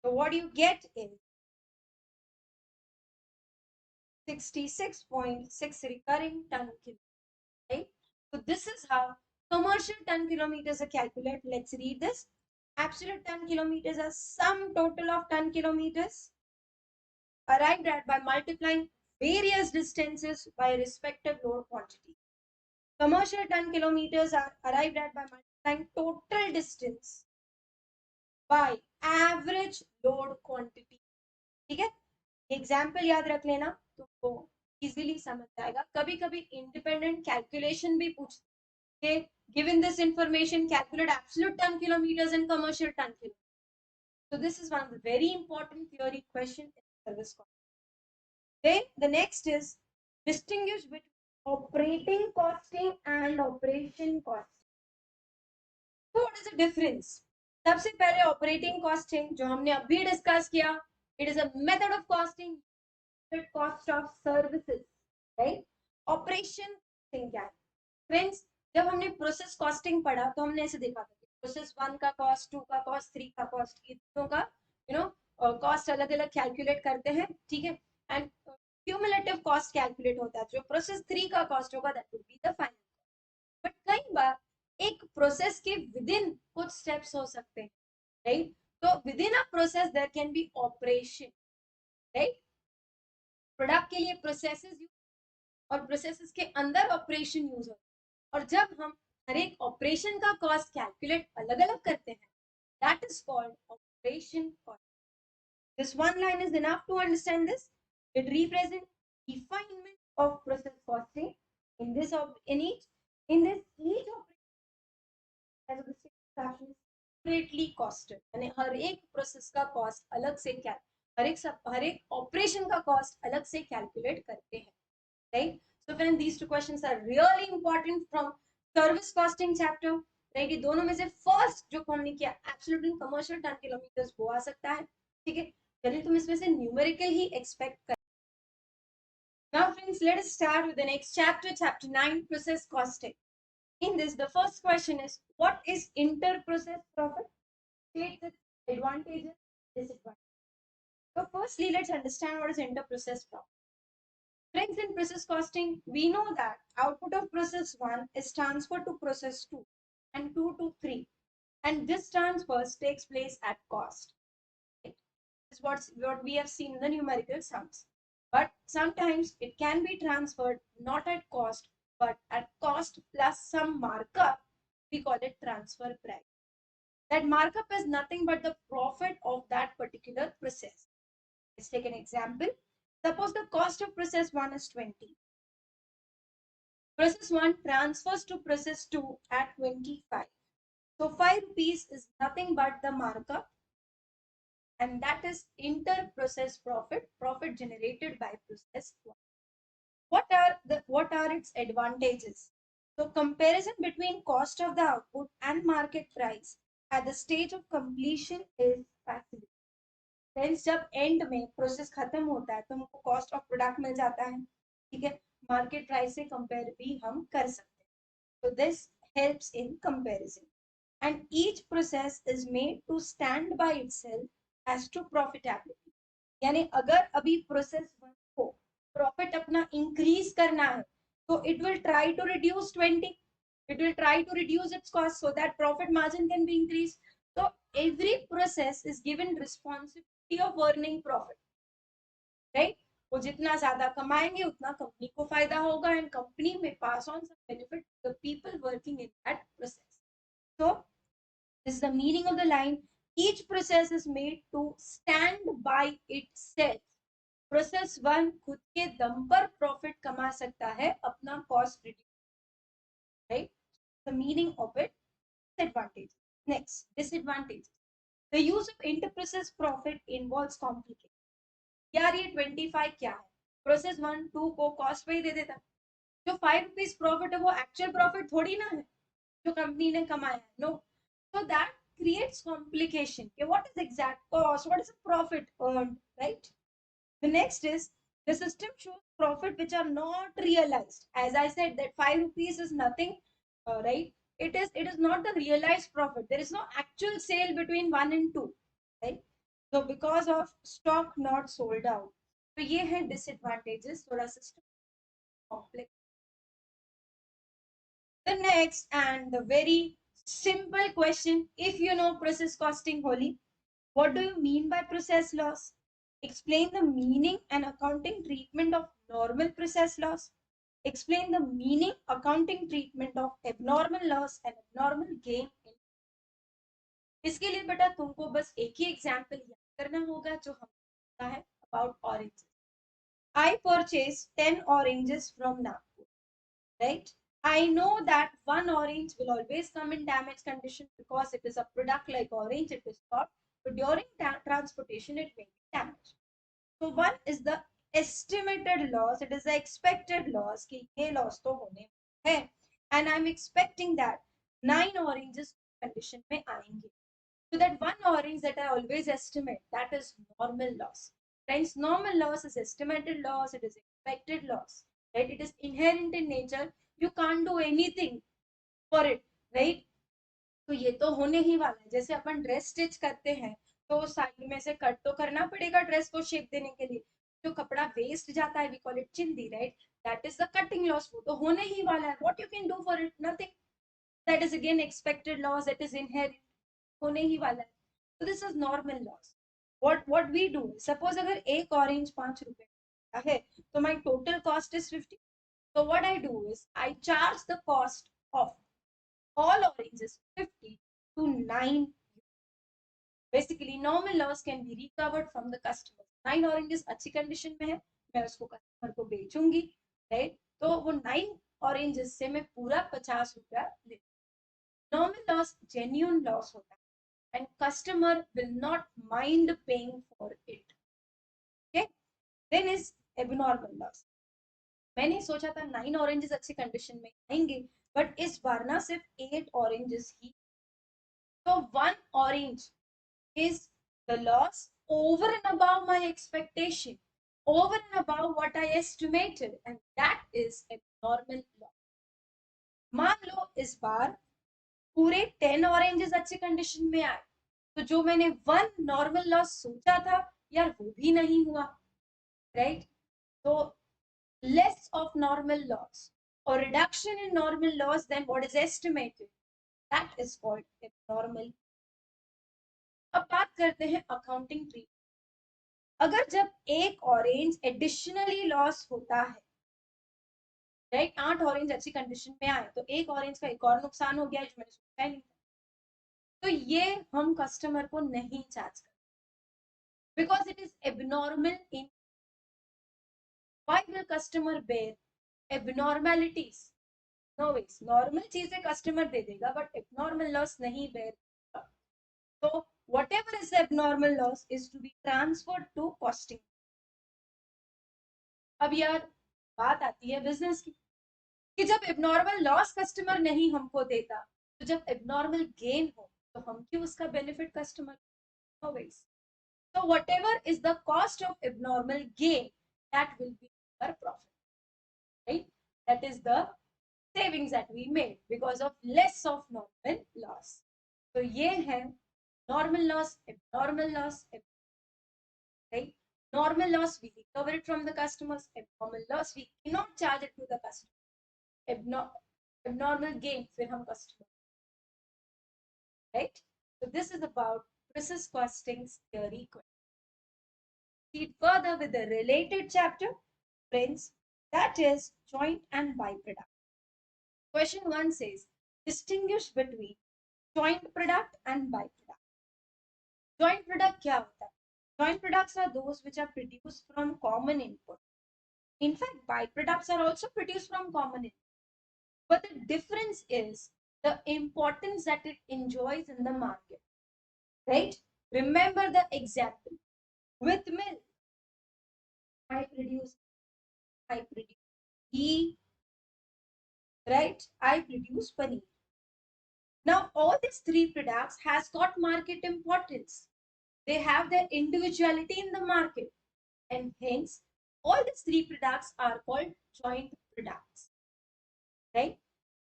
So what you get is 66.6 recurring ton kilometers, right? So this is how commercial ton kilometers are calculated. Let's read this. Absolute ton kilometers are sum total of ton kilometers arrived at by multiplying various distances by respective load quantity. Commercial ton kilometers are arrived at by multiplying total distance by average load quantity. ठीक है? एग्जाम्पल याद रख लेना तो इजीली समझ जाएगा. कभी कभी इंडिपेंडेंट कैलकुलेशन भी पूछते हैं. Given this information, calculate absolute ton kilometers and commercial ton kilometers. So this is one of the very important theory question in service cost. Then the next is distinguish between operating costing and operation costing. So what is the difference? सबसे पहले ऑपरेटिंग कॉस्टिंग जो हमने अभी डिस्कस किया, it is a method of costing cost of services, right? Operation costing क्या है फ्रेंड्स? जब हमने प्रोसेस कॉस्टिंग पढ़ा तो हमने ऐसे देखा था प्रोसेस 1 का कॉस्ट, 2 का कॉस्ट, 3 का कॉस्ट, इतनों का कॉस्ट अलग अलग कैलकुलेट करते हैं, ठीक है? एंड क्यूमुलेटिव कॉस्ट कैलकुलेट होता है. जो प्रोसेस 3 का कॉस्ट होगा that will be the final. But कई बार एक प्रोसेस के विद इन कुछ स्टेप्स हो सकते हैं, राइट? तो within a process there can be operation, right? Product के लिए प्रोसेसेस और प्रोसेसेस के अंदर ऑपरेशन यूज होता है. और जब हम हर एक ऑपरेशन का कॉस्ट कैलकुलेट अलग अलग करते हैं, that is called operation cost. This one line is enough to understand this. It represent refinement of process costing. in this in this each operation has a distinct separately costed. यानी हर एक प्रोसेस का कॉस्ट अलग से क्या, हर एक ऑपरेशन का कॉस्ट अलग से कैलकुलेट करते हैं, right? So friends, these two questions are really important from service costing chapter, right? ये दोनों में से फर्स्ट जो हमने किया absolute and commercial ton kilometres वो आ सकता है, ठीक है? चलिए तुम इसमें से न्यूमेरिकल ही एक्सपेक्ट कर. Now friends, let us start with the next chapter, chapter 9, process costing. In this, the first question is, what is inter-process profit? State its advantages, disadvantages. So firstly, let's understand what is inter-process profit. Friends, in process costing, we know that output of process 1 is transferred to process 2 and 2 to 3. And this transfer takes place at cost. This is what we have seen in the numerical sums. But sometimes it can be transferred not at cost, but at cost plus some markup. We call it transfer price. That markup is nothing but the profit of that particular process. Let's take an example. Suppose the cost of process 1 is 20. Process 1 transfers to process 2 at 25. So 5 rupees is nothing but the markup, and that is inter-process profit, profit generated by process 1. What are its advantages? So comparison between cost of the output and market price at the stage of completion is facilitated. Friends जब एंड में प्रोसेस खत्म होता है तो हमको कॉस्ट ऑफ प्रोडक्ट मिल जाता है, ठीक है, मार्केट प्राइस से कंपेयर भी हम कर सकते हैं. So this helps in comparison. And each process is made to stand by itself as to profitability. यानी अगर अभी प्रोसेस वन को प्रॉफिट अपना इंक्रीज करना है तो it will try to reduce 20, it will try to reduce its cost so that profit margin can be increased. So every process is given responsibility of earning profit, right? वो जितना ज्यादा कमाएंगे उतना कंपनी को फायदा होगा एंड कंपनी में pass on some benefit the people working in that process. So this is the meaning of the line. Each process is made to stand by itself. Process 1 खुद के दम पर प्रॉफिट कमा सकता है अपना cost reduce, right? The meaning of it, disadvantages. Next, disadvantages. The use of inter-process profit involves complication. यार ये 25 क्या है? प्रोसेस 1 2 को कॉस्ट पे ही दे देता. जो 5 रुपीज प्रॉफिट है वो एक्चुअल प्रॉफिट थोड़ी ना है जो कंपनी ने कमाया है. No. So that creates complication. Okay, what is exact cost? What is the profit earned? Right? The next is the system shows profit which are not realized. As I said, that 5 rupees is nothing, right? It is not the realized profit. There is no actual sale between 1 and 2, right? So because of stock not sold out. तो ये है disadvantages. थोड़ा system complex. The next and the very simple question, if you know process costing wholly, what do you mean by process loss? Explain the meaning and accounting treatment of normal process loss. Explain the meaning, accounting treatment of abnormal loss and abnormal gain. इसके लिए बेटा तुमको बस एक ही एग्जांपल याद करना होगा जो हम पता है about oranges. I purchased 10 oranges from Nagpur, right? I know that one orange will always come in damaged condition because it is a product like orange, it is soft, but during transportation it may be damaged. So one is the estimated loss, it is the expected loss कि ये loss तो होने है, and I'm expecting that 9 oranges condition में आएंगे. So that one orange that I always estimate, that is normal loss. Friends, normal loss is estimated loss, it is expected loss, right? It is inherent in nature. You can't do anything for it, right? तो ये तो होने ही वाला है. जैसे अपन ड्रेस स्टिच करते हैं तो साइड में से कट तो करना पड़ेगा ड्रेस को शेप देने के लिए. जो कपड़ा वेस्ट जाता है, वी कॉल इट चिंदी, right? That is the cutting loss. वो तो होने ही वाला है. What you can do for it? Nothing. That is again expected loss, that is inherent, होने ही वाला है. So this is normal loss. What we do, suppose अगर एक ऑरेंज 5 रुपए का है तो my total cost is 50. So what I do is I charge the cost of all oranges 50 to 9. Basically normal loss can be recovered from the customer. 9 oranges अच्छी कंडीशन में है, मैं उसको कस्टमर को बेचूंगी, राइट? तो वो 9 oranges से मैं पूरा 50 रुपया ले. नॉर्मल लॉस जेन्युइन लॉस होता है and customer will not mind paying for it. Okay? Then is abnormal loss. मैंने सोचा था 9 ऑरेंजेस अच्छी कंडीशन में आएंगे, बट इस बार ना सिर्फ 8 ऑरेंजेस ही. तो 1 orange is the loss over and above my expectation, over and above what I estimated, and that is abnormal loss. मान लो इस बार पूरे 10 ऑरेंजेस अच्छी कंडीशन में आए तो जो मैंने 1 नॉर्मल लॉस सोचा था यार वो भी नहीं हुआ, राइट? तो लेस ऑफ नॉर्मल लॉस और reduction in normal loss then what is estimated, that is called abnormal. अब बात करते हैं अकाउंटिंग ट्रीट. अगर जब एक ऑरेंज एडिशनली लॉस होता है, राइट? 8 ऑरेंज अच्छी कंडीशन में आए तो एक ऑरेंज का एक और नुकसान हो गया जो मैंने सोचा नहीं था, तो ये हम कस्टमर को नहीं चार्ज करते because it is abnormal in Why will customer bear abnormalities? No ways. Normal चीजें customer दे देगा, but abnormal loss नहीं bear. So whatever is the abnormal loss is to be transferred to costing. अब यार बात आती है बिजनेस की कि जब एबनॉर्मल लॉस कस्टमर नहीं हमको देता, तो जब एबनॉर्मल गेन हो तो हम क्यों उसका benefit customer? Always. So whatever is the cost of abnormal gain, that will be our profit, right? That is the savings that we made because of less of normal loss. So ये है normal loss, abnormal loss, right? Normal loss we recover it from the customers. Abnormal loss we cannot charge it to the customer. Abnormal gain फिर हम customer, right? So this is about process costing's theory. Proceed further with the related chapter, friends, that is joint and byproduct. Question 1 says, distinguish between joint product and byproduct. Joint product क्या होता है? Joint products are those which are produced from common input. In fact, byproducts are also produced from common input. But the difference is the importance that it enjoys in the market, right? Remember the example. With milk, I produce ghee, right? I produce paneer. Now, all these three products has got market importance. They have their individuality in the market, and hence all these three products are called joint products, right?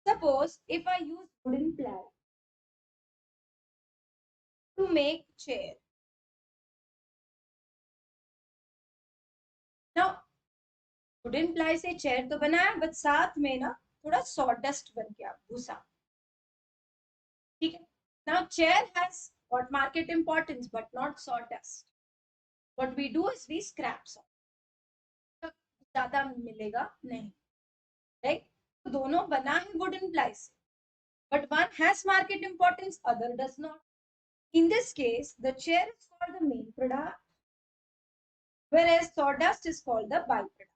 Suppose if I use wooden ply to make chair. Now, wooden ply से चेयर तो बनाया, बट साथ में ना थोड़ा सॉडस्ट बन गया, भूसा. ठीक है. Now chair has what market importance but not sawdust. What we do is we scrap sawed. ज्यादा मिलेगा नहीं, राइट? तो दोनों बना है वुडन प्लाई से, but one has market importance, other does not. In this case, the chair is called the main product, whereas sawdust is called the byproduct.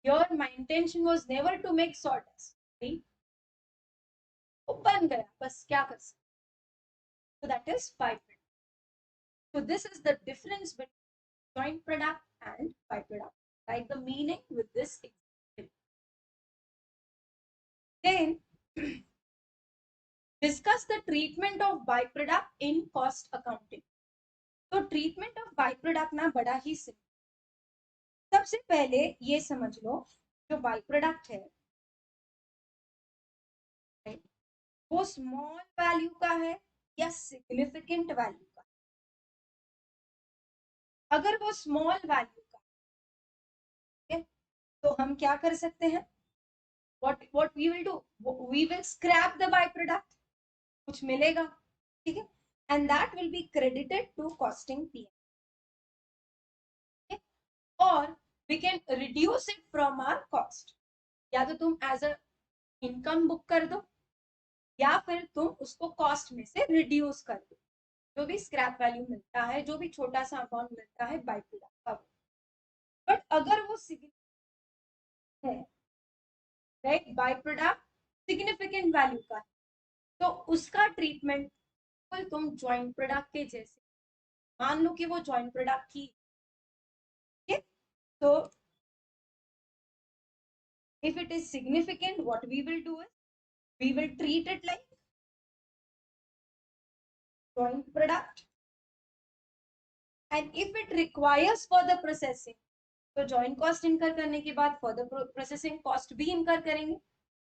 Here, my intention was never to make sawdust, right? बन गया, बस क्या कर सकते. So that is byproduct. So this is the difference between joint product and byproduct. Write the meaning with this example. Then discuss the treatment of byproduct in cost accounting. तो ट्रीटमेंट ऑफ बाई प्रोडक्ट ना बड़ा ही सिंपल. सबसे पहले ये समझ लो, जो बाई प्रोडक्ट है वो स्मॉल वैल्यू का है या सिग्निफिकेंट वैल्यू का. अगर वो स्मॉल वैल्यू का है तो हम क्या कर सकते हैं? what we will do, we will scrap the byproduct. कुछ मिलेगा, ठीक है, and that will be credited to costing P. और we can reduce it from our cost. या तो तुम एज अ इनकम बुक कर दो, या फिर तुम उसको कॉस्ट में से रिड्यूस कर दो. जो भी स्क्रैप वैल्यू मिलता है, जो भी छोटा सा अमाउंट मिलता है बाई प्रोडक्ट का. बट अगर वो सिग्निफिकेंट है, right, by product significant value का है, तो उसका ट्रीटमेंट तुम ज्वाइंट प्रोडक्ट के जैसे मान लो कि वो ज्वाइंट प्रोडक्ट थी. तो if it is significant, what we will do is we will treat it like joint product, and if it requires further processing, तो जॉइंट कॉस्ट इनकर करने के बाद फर्दर प्रोसेसिंग कॉस्ट भी इनकर करेंगे,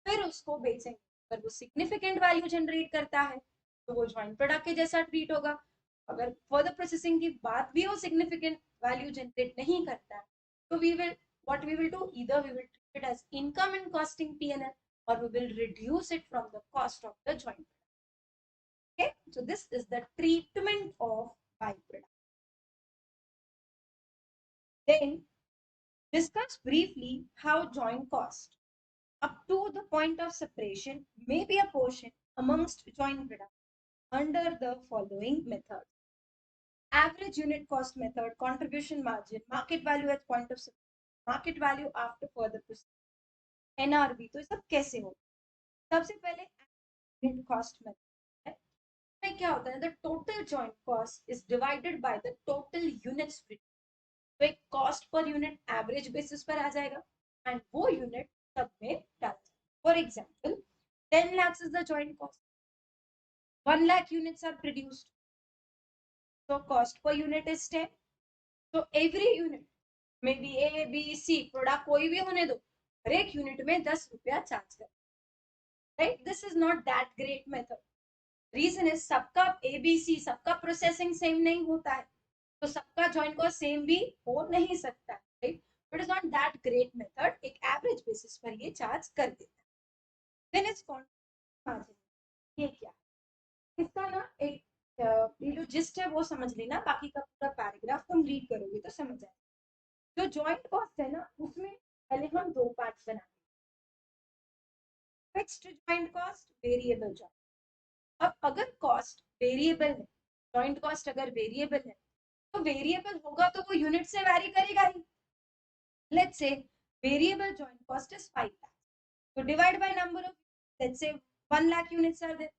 फिर उसको बेचेंगे. अगर वो सिग्निफिकेंट वैल्यू जनरेट करता है तो वो जॉइंट प्रोडक्ट के जैसा ट्रीट होगा. अगर फर्दर प्रोसेसिंग की बात भी वो सिग्निफिकेंट वैल्यू जनरेट नहीं करता है, तो we will what we will do, either we will treat it as income in costing P&L, or we will reduce it from the cost of the joint product. Okay, so this is the treatment of byproduct. Then discuss briefly how joint cost up to the point of separation may be apportioned amongst joint products under the following method. average unit cost method, contribution margin, market value at point of supply, market value after further process, NRV. तो ये सब कैसे हो? सबसे पहले यूनिट कॉस्ट मेथड है, इसमें क्या होता है, the total joint cost is divided by the total units produced. तो एक cost per unit average basis पर आ जाएगा एंड वो यूनिट सब में डाल। For example 10 lakhs is the joint cost, 1 lakh units are produced, so cost per unit is 10. So every unit में भी A B C प्रोडक्ट कोई भी होने दो, हर एक यूनिट में 10 रुपया चार्ज कर, right? This is not that great method. Reason is सबका ABC सबका प्रोसेसिंग सेम नहीं होता है, तो सबका जॉइंट कॉस्ट सेम भी हो नहीं सकता, right? It is not that great method, एक एवरेज बेसिस पर ये चार्ज कर देता है। Then is margin. ये क्या, इसका ना एक ये जो जिस्ट है वो समझ लेना, बाकी का पूरा पैराग्राफ तुम रीड करोगे तो समझ जाएगा। जो जॉइंट कॉस्ट है ना उसमें पहले हम दो पार्ट्स बनाते हैं, fixed joint cost, variable joint. अब अगर कॉस्ट वेरिएबल है, जॉइंट कॉस्ट अगर वेरिएबल है तो वेरिएबल होगा तो वो यूनिट से वैरी करेगा ही। Let's say variable joint cost is 5 lakh, तो divide by number of, let's say 1 lakh units are there,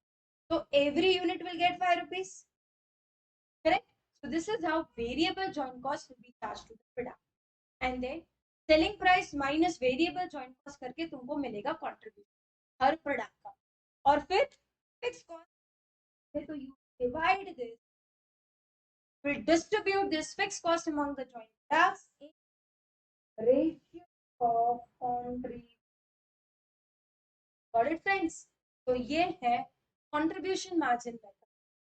so every unit will get 5 rupees, correct? So this is how variable joint cost will be charged to the product, and then selling price minus variable joint cost करके तुमको मिलेगा contribution हर प्रोडक्ट का, और फिर फिक्स कॉस्ट है, तो you divide this, will distribute this fixed cost among the joint products in ratio of contribution. Got it friends? तो ये है contribution margin method,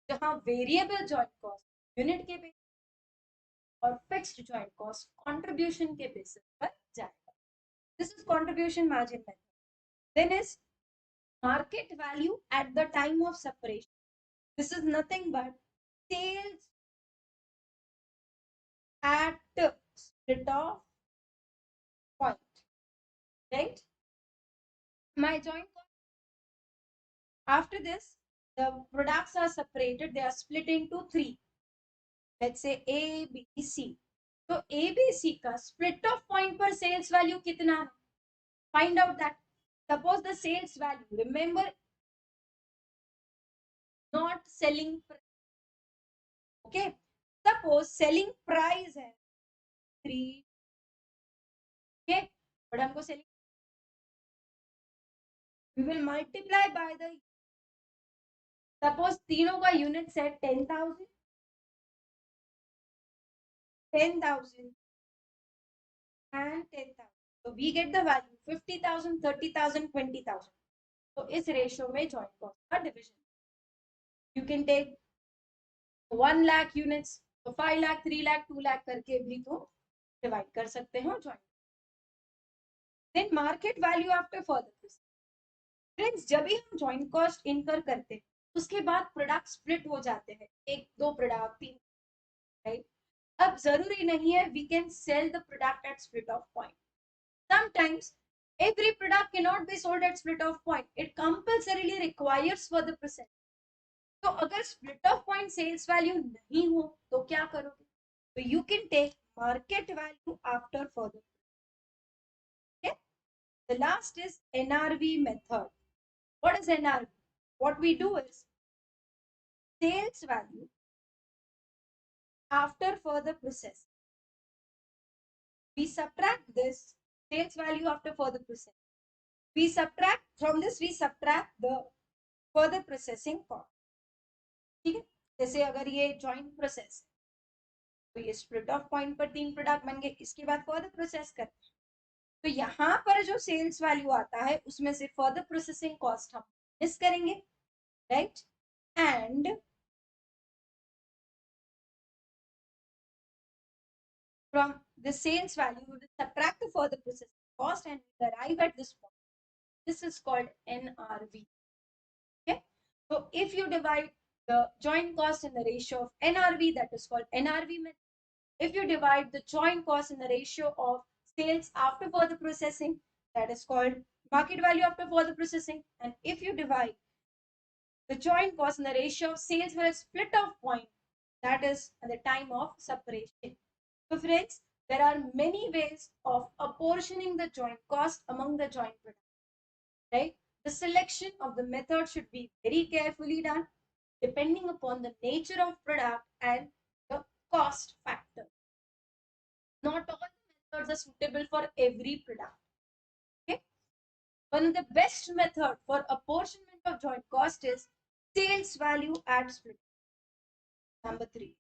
जहाँ वेरिएबल जॉइंट कॉस्ट यूनिट के बेसिस और फिक्स्ड जॉइंट कॉस्ट कंट्रीब्यूशन के बेसिस पर जाएगा। This is contribution margin method. Then is market value at the time of separation. This is nothing but sales at split off point, right? My joint cost, after this the products are separated, they are split into three, let's say A B C. तो A B C का split off point पर sales value कितना है, find out that. Suppose the sales value, remember not selling price, okay? Suppose selling price है 3, okay, but हमको selling, we will multiply by the, suppose तीनों का units है 10,000, 10,000 and 10,000, so we get the value 50,000, 30,000, 20,000. तो इस रेशियो में जॉइंट कॉस्ट का division, you can take 1 lakh units, तो 5 लाख, 3 लाख, 2 लाख करके भी तो डिवाइड कर सकते हो joint. Then market value after further. Friends जब भी हम जॉइंट कॉस्ट इनकर करते हैं उसके बाद प्रोडक्ट स्प्लिट हो जाते हैं, एक दो प्रोडक्ट, तीन, राइट? अब जरूरी नहीं है we can sell the product at split of point. Sometimes every product cannot be sold at split off point, it compulsorily requires for the process. तो अगर split off point sales value नहीं हो तो क्या करोगे? तो you can take market value after further. Okay? The last is NRV method. What is NRV? What we do is sales value after further process. We subtract this sales value after further process. We subtract from this, we subtract the further processing cost. ठीक है? जैसे अगर ये joint process, तो ये split off point पर 3 प्रोडक्ट बन गए, इसके बाद further process करते हैं, तो यहाँ पर जो सेल्स वैल्यू आता है उसमें से फर्दर प्रोसेसिंग कॉस्ट हम मिस करेंगे, right? And from the sales value we will subtract the further processing cost and we arrive at this point. This is called NRV. Okay, so if you divide the joint cost in the ratio of NRV, that is called NRV method. If you divide the joint cost in the ratio of sales after further processing, that is called market value after further processing. And if you divide the joint cost in the ratio of sales for a split off point, that is at the time of separation. So friends, there are many ways of apportioning the joint cost among the joint products, right? The selection of the method should be very carefully done depending upon the nature of product and the cost factor. Not all the methods are suitable for every product. Okay. One of the best method for apportionment of joint cost is sales value at split. Number 3,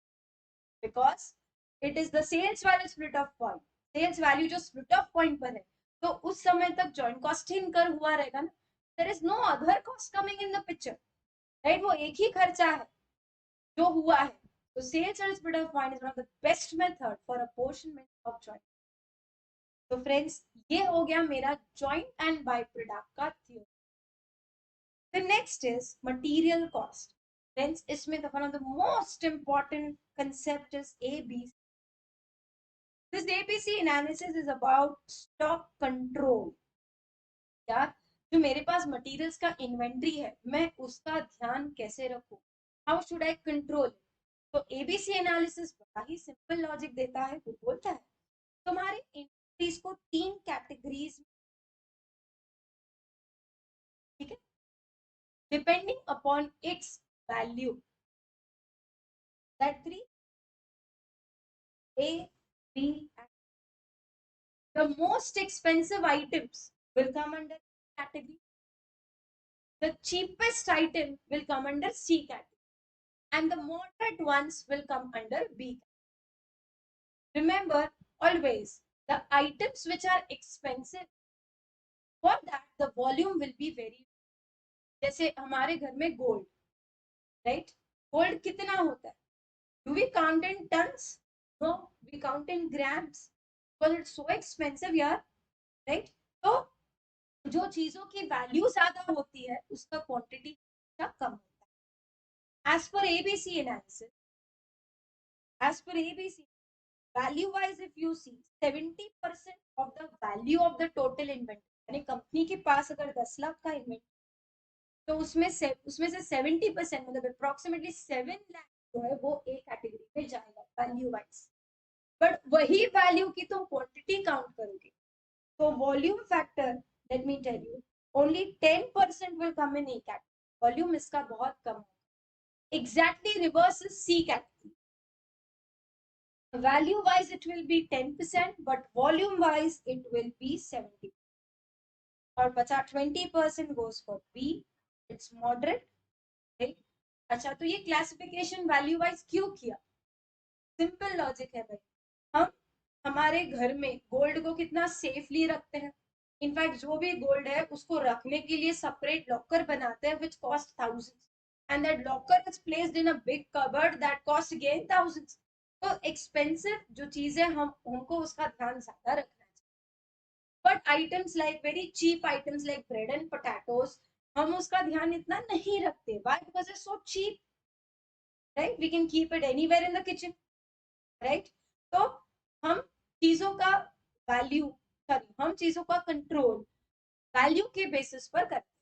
because it is the sales value split of point. Sales value जो स्प्लिट ऑफ पॉइंट पर है, तो उस समय तक जॉइंट कॉस्ट ही इनकर हुआ रहेगा ना. There is no other cost coming in the picture, right? वो एक ही खर्चा है जो हुआ है. तो sales and split of point is one of the best method for apportionment of joint. तो फ्रेंड्स, ये हो गया मेरा जॉइंट एंड बाय प्रोडक्ट का theory. The next is material cost. Friends, इसमें the one of the most important concept is ABC. This ABC analysis is about stock control. यार, जो मेरे पास मटेरियल्स का इन्वेंट्री है, मैं उसका ध्यान कैसे रखूं? How should I control? तो एबीसी एनालिसिस बड़ा ही सिंपल लॉजिक देता है. वो बोलता है तुम्हारे इन्वेंट्रीज को 3 कैटेगरीज, ठीक है, depending upon its value. That 3 A, B and the most expensive items will come under category. The cheapest item will come under C category. And the moderate ones will come under B category. Remember, always, the items which are expensive, for that the volume will be very. जैसे हमारे घर में गोल्ड, राइट? गोल्ड कितना होता है? Do we count in tons? No, we count in grams because it's so expensive, यार, राइट? तो जो चीजों की वैल्यू ज्यादा होती है उसका क्वांटिटी कम होता है. As per ABC analysis, as per ABC, value wise if you see 70% of the value of the total inventory, यानी कंपनी के पास अगर 10 लाख का इन्वेंटरी, तो उसमें से 70% मतलब अप्रोक्सीमेटली 7 लाख जो है वो ए कैटेगरी में जाएगा वैल्यू वाइज. बट वही वैल्यू की तुम क्वांटिटी काउंट करोगे तो volume factor, let me tell you, only 10% will come in A category. Volume इसका बहुत कम है. Exactly reverse is C category. Value wise it will be 10%, but volume wise it will be 70%. और बचा 20% goes for B, it's moderate, right? अच्छा, तो ये क्लासिफिकेशन वैल्यू वाइज क्यों किया? सिंपल लॉजिक है भाई. हम हमारे घर में गोल्ड को कितना सेफली रखते हैं. इनफैक्ट जो भी गोल्ड है उसको रखने के लिए सेपरेट लॉकर बनाते हैं which cost thousands, and that locker is placed in a big cupboard that cost again thousands. तो एक्सपेंसिव जो चीजें हमको उसका ध्यान ज्यादा रखना चाहिए. But items like very cheap items like bread and potatoes, हम उसका ध्यान इतना नहीं रखते. Why? Because it's so cheap, right? We can keep it anywhere in the kitchen, right? तो हम चीजों का वैल्यू, सॉरी, हम चीजों का कंट्रोल वैल्यू के बेसिस पर करते हैं.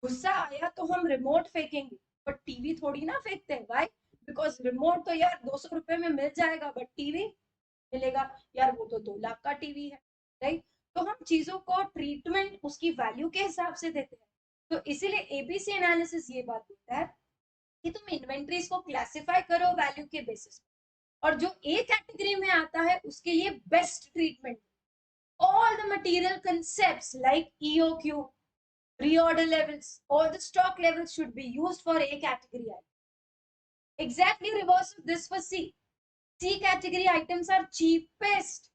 गुस्सा आया तो हम रिमोट फेंकेंगे, बट टीवी थोड़ी ना फेंकते हैं. व्हाई? बिकॉज रिमोट तो यार 200 रुपए में मिल जाएगा, बट टीवी मिलेगा यार, वो तो 2 लाख का टीवी है, राइट? तो हम चीजों को ट्रीटमेंट उसकी वैल्यू के हिसाब से देते हैं. तो इसीलिए एबीसी एनालिसिस ये बात बोलता है कि तुम इन्वेंट्रीज को क्लासिफाई करो वैल्यू के बेसिस पर, और जो ए कैटेगरी में आता है उसके लिए best treatment. All the material concepts like EOQ, reorder levels, all the stock levels should be used for A category item. Exactly reverse of this for C. C category items are cheapest.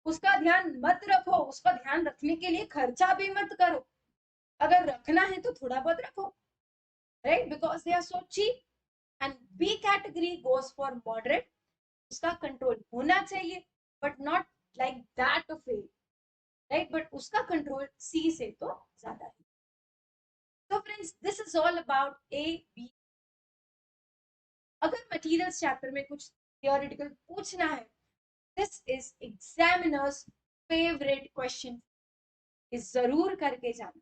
उसका ध्यान मत रखो, उसका ध्यान रखने के लिए खर्चा भी मत करो. अगर रखना है तो थोड़ा बहुत रखो, right? Because they are so cheap. And B category goes for moderate. उसका कंट्रोल होना चाहिए, but not like that of A, right? But उसका कंट्रोल C से तो ज्यादा है. So friends, this is all about A, B. अगर मटेरियल्स चैप्टर में कुछ थियोरेटिकल पूछना है, this is examiners favourite question, इस जरूर करके जाना.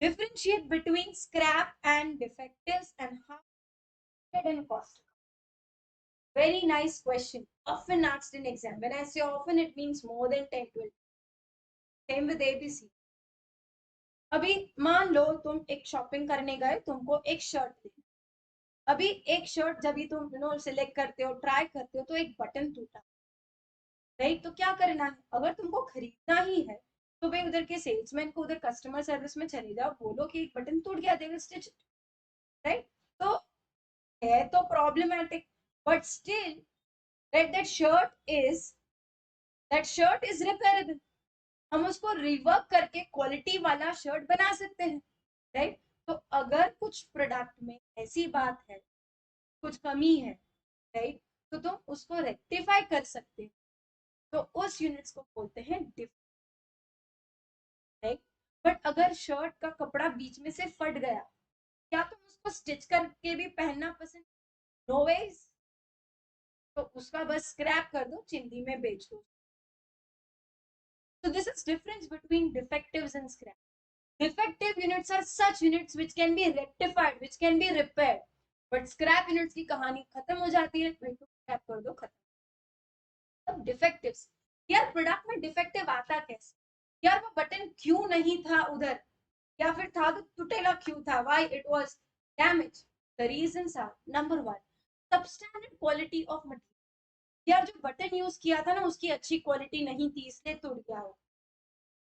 Differentiate between scrap and defectives and how and cost. Very nice question. Often asked in exam. When I say often, it means more than 10, 12. Same with ABC. अभी मान लो तुम एक शॉपिंग करने गए, तुमको एक शर्ट दी। अभी एक शर्ट जब भी तुम सिलेक्ट करते हो, ट्राई करते हो, तो एक बटन टूटा, राइट? तो क्या करना है? अगर तुमको खरीदना ही है तो भाई उधर के सेल्समैन को, उधर कस्टमर सर्विस में चले जाओ, बोलो कि एक बटन टूट गया, they will stitch it, right? तो है तो problematic, but still right, that shirt is repairable. हम उसको रिवर्क करके क्वालिटी वाला शर्ट बना सकते हैं, राइट? तो अगर कुछ प्रोडक्ट में ऐसी बात है, कुछ कमी है, राइट, तो तुम उसको रेक्टिफाई कर सकते हो, तो उस यूनिट्स को बोलते हैं डिफेक्ट, राइट? बट अगर शर्ट का कपड़ा बीच में से फट गया, क्या तुम उसको स्टिच करके भी पहनना पसंद? No ways. तो उसका बस स्क्रैप कर दो, चिंदी में बेच दो। So this is difference between defectives and scrap. Defective units are such units which can be rectified, which can be repaired. But scrap units की कहानी खत्म हो जाती है, भाई तो स्क्रैप कर दो, खत्म। अब डिफेक्टिव्स, यार प्रोडक्ट में डिफेक्टिव आता कैसे? यार वो बटन क्यों नहीं था उधर, या फिर था तो टूटेगा क्यों था? Why it was damaged? The reasons are number one, substandard quality of material। यार जो बटन यूज किया था ना, उसकी अच्छी क्वालिटी नहीं थी, इसलिए टूट गया हो।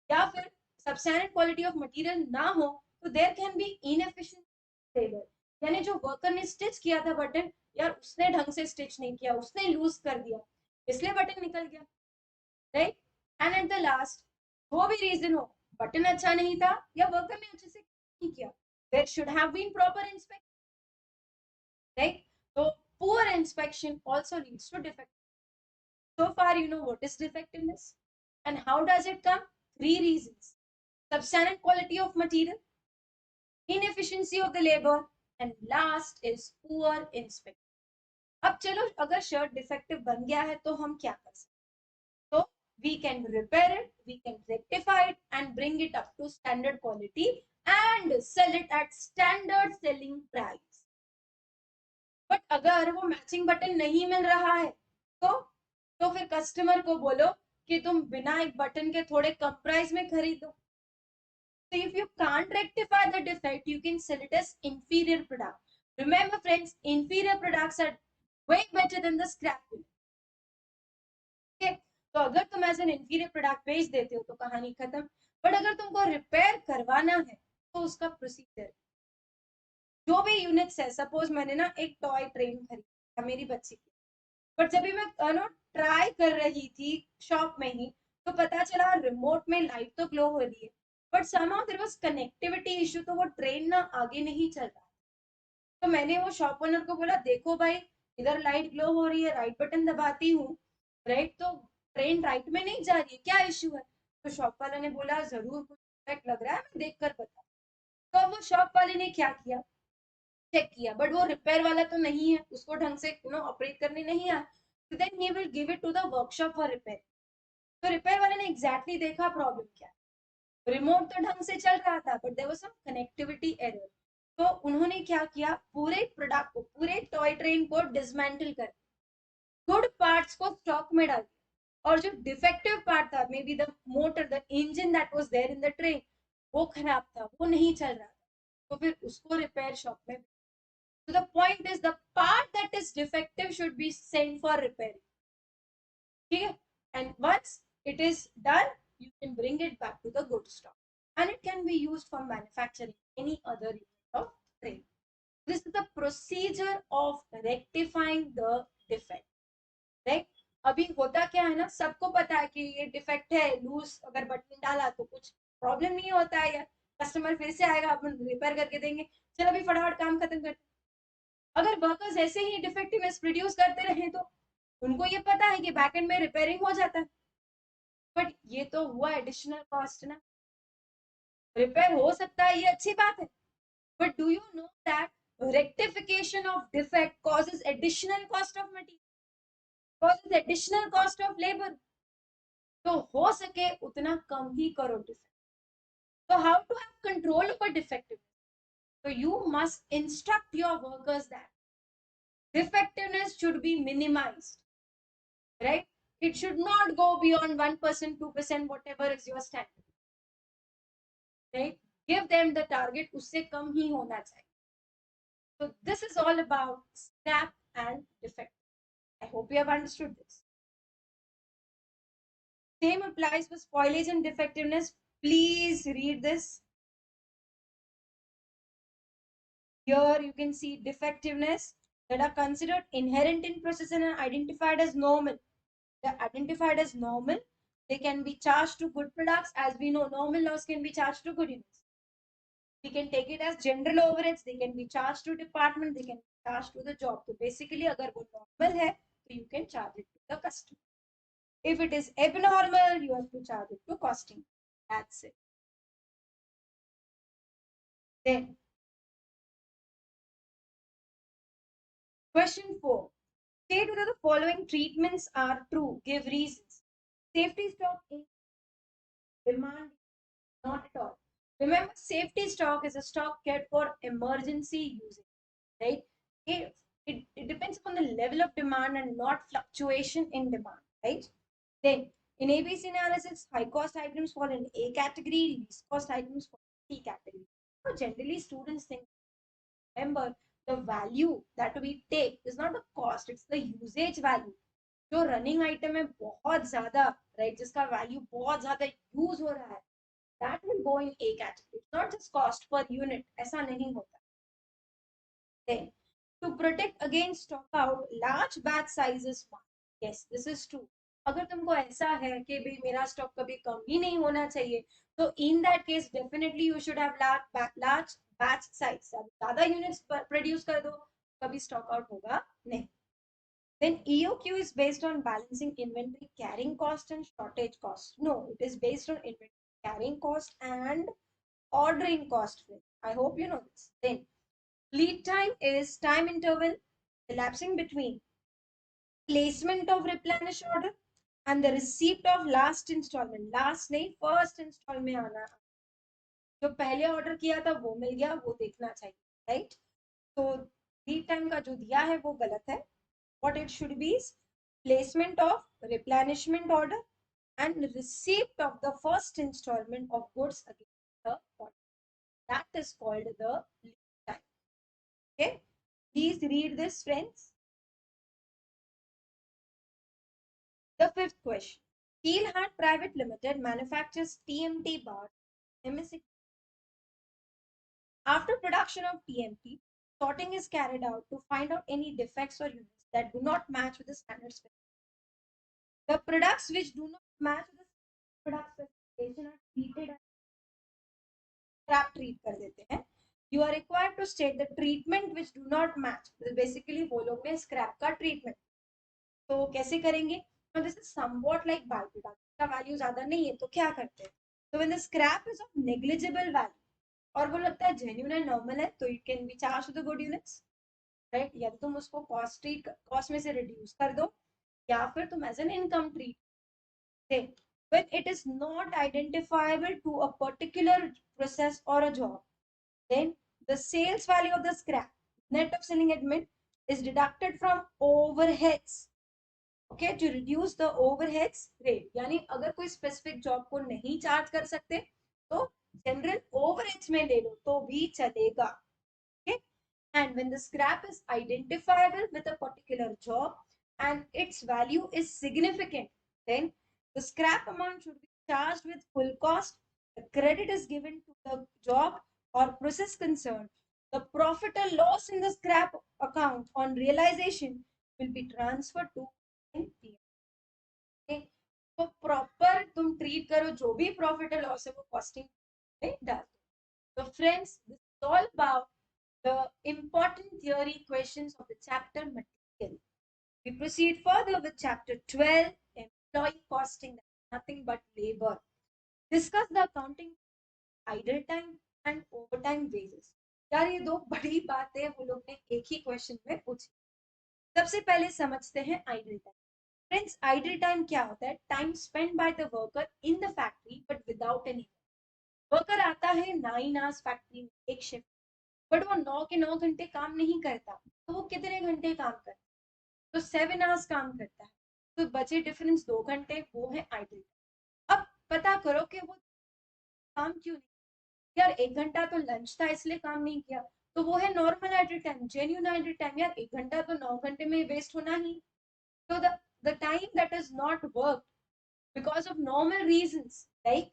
या फिर सबस्टैंडर्ड क्वालिटी ऑफ मटेरियल ना हो, तो there can be inefficient labour, यानी जो वर्कर ने स्टिच किया था बटन, यार उसने ढंग से स्टिच नहीं किया, उसने लूज कर दिया, इसलिए बटन निकल गया, right? And at the last, वो भी रीजन हो, बटन अच्छा नहीं था या वर्कर ने अच्छे से नहीं किया, there should have been proper inspection, right? तो poor inspection also leads to defect. So far, you know what is defectiveness and how does it come? Three reasons: substandard quality of material, inefficiency of the labor, and last is poor inspection. अब चलो, अगर शर्ट डिफेक्टिव बन गया है तो हम क्या कर सकते? तो we can repair it, we can rectify it and bring it up to standard quality and sell it at standard selling price. But अगर वो मैचिंग बटन नहीं मिल रहा है, तो फिर कस्टमर को बोलो कि तुम बिना एक बटन के थोड़े कम प्राइस में खरीद लो। So if you can't rectify the defect, you can sell it as inferior product. Remember friends, inferior products are way better than the scrap unit. Okay? तो अगर तुम एज एन inferior product बेच देते हो तो कहानी खत्म। बट अगर तुमको रिपेयर करवाना है तो उसका प्रोसीजर, जो भी यूनिट्स है, सपोज मैंने ना एक टॉय ट्रेन खरीदा मेरी बच्ची की, बट जब भी मैं ट्राई कर रही थी शॉप में ही, तो पता चला रिमोट में लाइट तो ग्लो हो रही है, but somehow there was connectivity issue, तो वो ट्रेन ना आगे नहीं चल रहा। तो मैंने वो शॉप ओनर को बोला, देखो भाई, इधर लाइट ग्लो हो रही है, राइट बटन दबाती हूँ, राइट, तो ट्रेन राइट में नहीं जा रही है, क्या इशू है? तो शॉप वाला ने बोला, जरूर कुछ इफेक्ट लग रहा है, मैं देख कर बता। तो अब वो शॉप वाले ने क्या किया, चेक किया, बट वो रिपेयर वाला तो नहीं है, उसको ढंग से ऑपरेट करने नहीं आया, तो then he will give it to the workshop for repair. तो रिपेयर वाले ने एग्जैक्टली देखा प्रॉब्लम क्या, रिमोट तो ढंग से चल रहा था, but there was some connectivity error. तो उन्होंने क्या किया, पूरे प्रोडक्ट को, पूरे टॉय ट्रेन को डिसमेंटल कर, गुड पार्ट्स को स्टॉक में डाल, और जो डिफेक्टिव पार्ट था, may be the motor, the engine that was there in the train, वो खराब था, वो नहीं चल रहा था, तो फिर उसको रिपेयर शॉप में। So the point is, the part that is defective should be sent for repairing. Okay? And once it is done, you can bring it back to the good stock. And it can be used for manufacturing any other unit of train. This is the procedure of rectifying the defect. Right? अभी होता क्या है ना, सबको पता है कि ये डिफेक्ट है, लूज अगर बटन डाला तो कुछ प्रॉब्लम नहीं होता है, यार कस्टमर फिर से आएगा, अपन रिपेयर करके देंगे, चलो अभी फटाफट काम खत्म करते। अगर वर्कर्स ऐसे ही डिफेक्टिवनेस प्रोड्यूस करते रहे तो उनको ये पता है कि बैकएंड में रिपेयरिंग हो जाता है, बट ये तो हुआ एडिशनल कॉस्ट ना। रिपेयर हो सकता है, ये अच्छी बात है, but do you know that rectification of defect causes additional cost of material, causes additional cost of labor। तो हो सके उतना कम ही करो defect, So how to have control over defectiveness? So you must instruct your workers that defectiveness should be minimized, right? It should not go beyond 1%, 2%, whatever is your standard, right? Give them the target, usse kam hi hona chahiye. So this is all about scrap and defect. I hope you have understood this. Same applies for spoilage and defectiveness. Please read this. Here you can see defectiveness that are considered inherent in process and are identified as normal. They're identified as normal. They can be charged to good products. As we know, normal loss can be charged to good units. We can take it as general overheads. They can be charged to department. They can be charged to the job. So basically, अगर वो normal है, तो you can charge it to the customer. If it is abnormal, you have to charge it to costing. That's it. Then, question 4. State whether the following treatments are true. Give reasons. Safety stock in demand, not at all. Remember, safety stock is a stock kept for emergency usage, right? It depends upon the level of demand and not fluctuation in demand, right? Then, in ABC analysis, high cost items fall in A category, least cost items fall in C category. So generally, students think, remember, the value that we take is not the cost, it's the usage value. जो रनिंग आइटम है बहुत ज्यादा, राइट, जिसका वैल्यू बहुत ज्यादा यूज हो रहा है, that will go in A category. It's not just cost per unit. ऐसा नहीं होता. Then, to protect against stock out, large batch sizes must. Yes, this is true. अगर तुमको ऐसा है कि भाई मेरा स्टॉक कभी कम ही नहीं होना चाहिए, तो in that case definitely you should have large batch size. ज्यादा यूनिट्स प्रोड्यूस कर दो, कभी स्टॉक आउट होगा नहीं. Then EOQ is based on balancing inventory carrying cost and shortage cost. No, it is based on inventory carrying cost and ordering cost. I hope you know this. Then lead time is time interval elapsing between placement of replenish order and the receipt of last installment. Last नहीं, first install में आना. जो पहले ऑर्डर किया था वो मिल गया, वो देखना चाहिए, राइट? तो लीड टाइम का जो दिया है वो गलत है. What it should be is placement of replenishment order and receipt of the first installment of goods against the order. That is called the lead time. Okay, please read this, friends. The fifth question. Steelheart Private Limited manufactures TMT bar MSC. After production of TMT, sorting is carried out to find out any defects or units that do not match with the standard specification. The products which do not match with the product specification are treated as scrap treat कर देते हैं. You are required to state the treatment which do not match. Basically वो लोग ने scrap का treatment. तो कैसे करेंगे? Now this is somewhat like byproduct. का वैल्यू ज्यादा नहीं है तो क्या करते हैं? So when the scrap is of negligible value और वो लगता है genuine and normal है, तो you can be charged with the good units, right? या तो तुम उसको cost में से reduce कर दो, या फिर तुम as an income treat. Then when it is not identifiable to a particular process or a job, then the sales value of the scrap, net of selling admin, is deducted from overheads. Okay, to reduce the overheads rate. यानी अगर कोई स्पेसिफिक जॉब को नहीं चार्ज कर सकते तो जनरल ओवरहेड्स में ले लो तो भी चलेगा. Okay, and when the scrap is identifiable with a particular job and its value is significant, then the scrap amount should be charged with full cost. The credit is given to the job or process concerned. The profit or loss in the scrap account on realization will be transferred to तो प्रॉपर तुम ट्रीट करो, जो भी प्रॉफिट और लॉस है वो कॉस्टिंग में डाल दो. तो friends, this is all about the important theory questions of the chapter material. We proceed further with chapter 12, employee costing, nothing but labor. Discuss the accounting idle time and overtime wages. यार ये दो बड़ी बातें वो लोग ने एक ही क्वेश्चन में पूछी. सबसे पहले समझते हैं idle time. Friends, idle time क्या होता है? Time spend by the worker in the factory but without any. Worker आता है 9 आवर्स फैक्ट्री में एक शिफ्ट, बट वो 9 के 9 घंटे काम नहीं करता, तो वो कितने घंटे काम करता है? तो 7 आवर्स काम करता है, तो बचे डिफरेंस 2 घंटे, वो है आइडल। अब पता करो कि वो काम क्यों नहीं, यार 1 घंटा तो लंच था इसलिए काम नहीं किया, तो वो है normal idle time, genuine idle time. यार 1 घंटा तो 9 घंटे में वेस्ट होना ही। तो the time that is not worked because of normal reasons like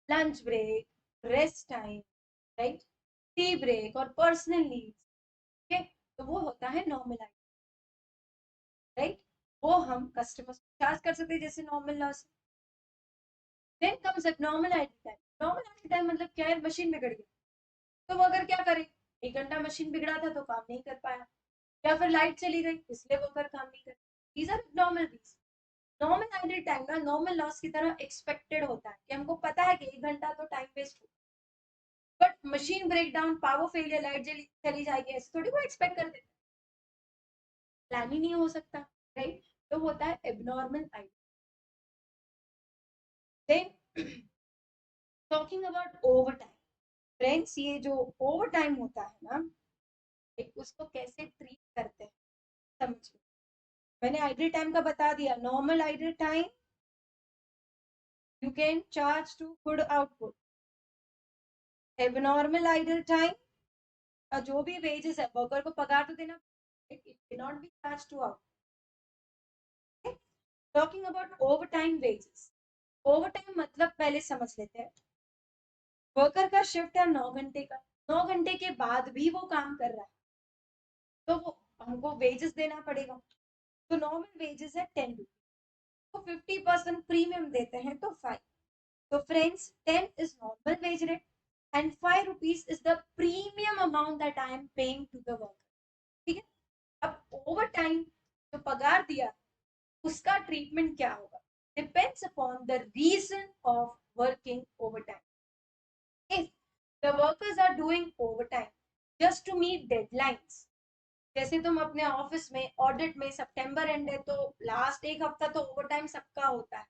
lunch break, rest time, right, tea break और पर्सनल नीड्स, ठीक है, तो वो होता है नॉर्मल आइडल, राइट। वो हम कस्टमर्स को चार्ज कर सकते हैं जैसे normal loss. Then comes normal idle time. Normal idle time मतलब क्या है, मशीन बिगड़ गई, तो वो अगर क्या करे, 1 घंटा मशीन बिगड़ा था तो काम नहीं कर पाया, या फिर लाइट चली गई इसलिए वो अगर काम नहीं कर। These are normal reason. Normal idle time ना नॉर्मल लॉस की तरह एक्सपेक्टेड होता है कि हमको पता है कि 1 घंटा तो टाइम वेस्ट हो, but machine break down, power failure, light चली जाएगी, ऐसे थोड़ी को एक्सपेक्ट कर देते, प्लान ही नहीं हो सकता, राइट। तो होता है abnormal idle. Then talking about over time, friends ये जो ओवर टाइम होता है ना, एक उसको कैसे ट्रीट करते हैं समझिए। मैंने आइडल टाइम का बता दिया, normal idle time you can charge to good output, abnormal idle time जो भी वेजेस है वर्कर को पगार तो देना, it can not be charge to out. Talking about over time wages, over time मतलब पहले समझ लेते हैं। वर्कर का शिफ्ट है 9 घंटे का, 9 घंटे के बाद भी वो काम कर रहा है, तो वो हमको वेजेस देना पड़ेगा। तो नॉर्मल वेजेस है 10 रुपीज, तो 50% प्रीमियम देते हैं तो 5। तो friends 10 is normal wage rate and 5 rupees is the premium amount that I am paying to the worker, ठीक है। अब ओवर टाइम जो पगार दिया उसका ट्रीटमेंट क्या होगा, depends upon the reason of working over time. If the workers are doing overtime just to meet deadlines, जैसे तुम अपने ऑफिस में ऑडिट में सितंबर एंड है तो लास्ट एक हफ्ता तो ओवरटाइम सबका होता है,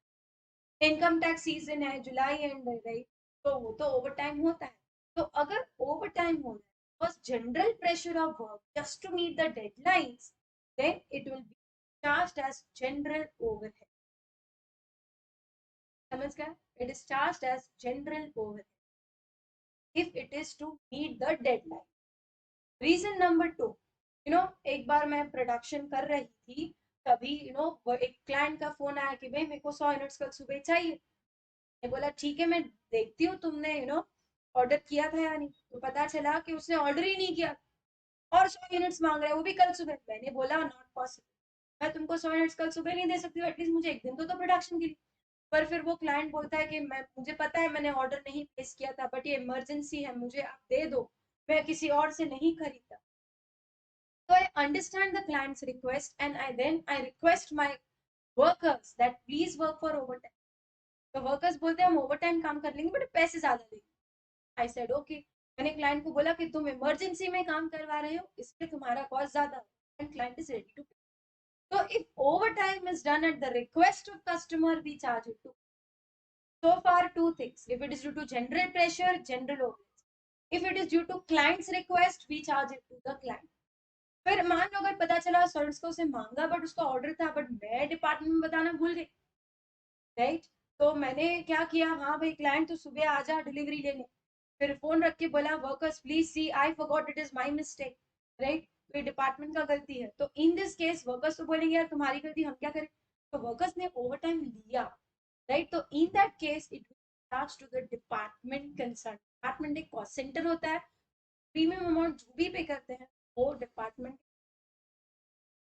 इनकम टैक्स सीजन है जुलाई एंड है, राइट, तो वो तो ओवरटाइम होता है। तो अगर ओवरटाइम हो रहा है बस general pressure of work just to meet the deadlines, then it will be charged as general overhead. समझ गए, it is charged as general overhead if it is to meet the deadline. Reason number 2, एक बार मैं प्रोडक्शन कर रही थी, तभी एक क्लाइंट का फोन आया कि भाई मेरे को 100 यूनिट्स कल सुबह चाहिए। मैं बोला ठीक है मैं देखती हूँ तुमने ऑर्डर किया था या नहीं, तो पता चला कि उसने ऑर्डर ही नहीं किया और 100 यूनिट्स मांग रहा है वो भी कल सुबह। मैंने बोला नॉट पॉसिबल, मैं तुमको 100 यूनिट्स कल सुबह नहीं दे सकती हूँ, एटलीस्ट मुझे एक दिन तो प्रोडक्शन के लिए। पर फिर वो क्लाइंट बोलता है कि मैं मुझे पता है मैंने ऑर्डर नहीं प्लेस किया था, बट ये इमरजेंसी है, मुझे आप दे दो, मैं किसी और से नहीं खरीदता। So I understand the client's request and I request my workers that please work for overtime. तो वर्कर्स बोलते हैं हम ओवरटाइम काम कर लेंगे बट पैसे ज्यादा देंगे। I said okay. मैंने क्लाइंट को बोला कि तुम इमरजेंसी में काम करवा रहे हो इसलिए तुम्हारा कॉस्ट ज्यादा है and client is ready to pay. तो if overtime is done at the request of customer we charge it to. So far two things, if it is due to general pressure, general overhead, if it is due to client's request we charge it to the client। फिर मान लो अगर पता चला सर्विस को उसे मांगा बट उसका ऑर्डर था बट मैं डिपार्टमेंट में बताना भूल गई, राइट। तो मैंने क्या किया, हाँ भाई क्लाइंट तो सुबह आ जा डिलीवरी लेने, फिर फोन रख के बोला workers please see I forgot it is my mistake, right. तो ये डिपार्टमेंट का गलती है, तो इन दिस केस वर्कर्स तो बोलेंगे यार तुम्हारी गलती हम क्या करें, तो वर्कर्स ने ओवर टाइम लिया, राइट। तो in that case it charge to the department concern. Department एक कॉस्ट सेंटर होता है, प्रीमियम अमाउंट जो भी पे करते हैं वो डिपार्टमेंट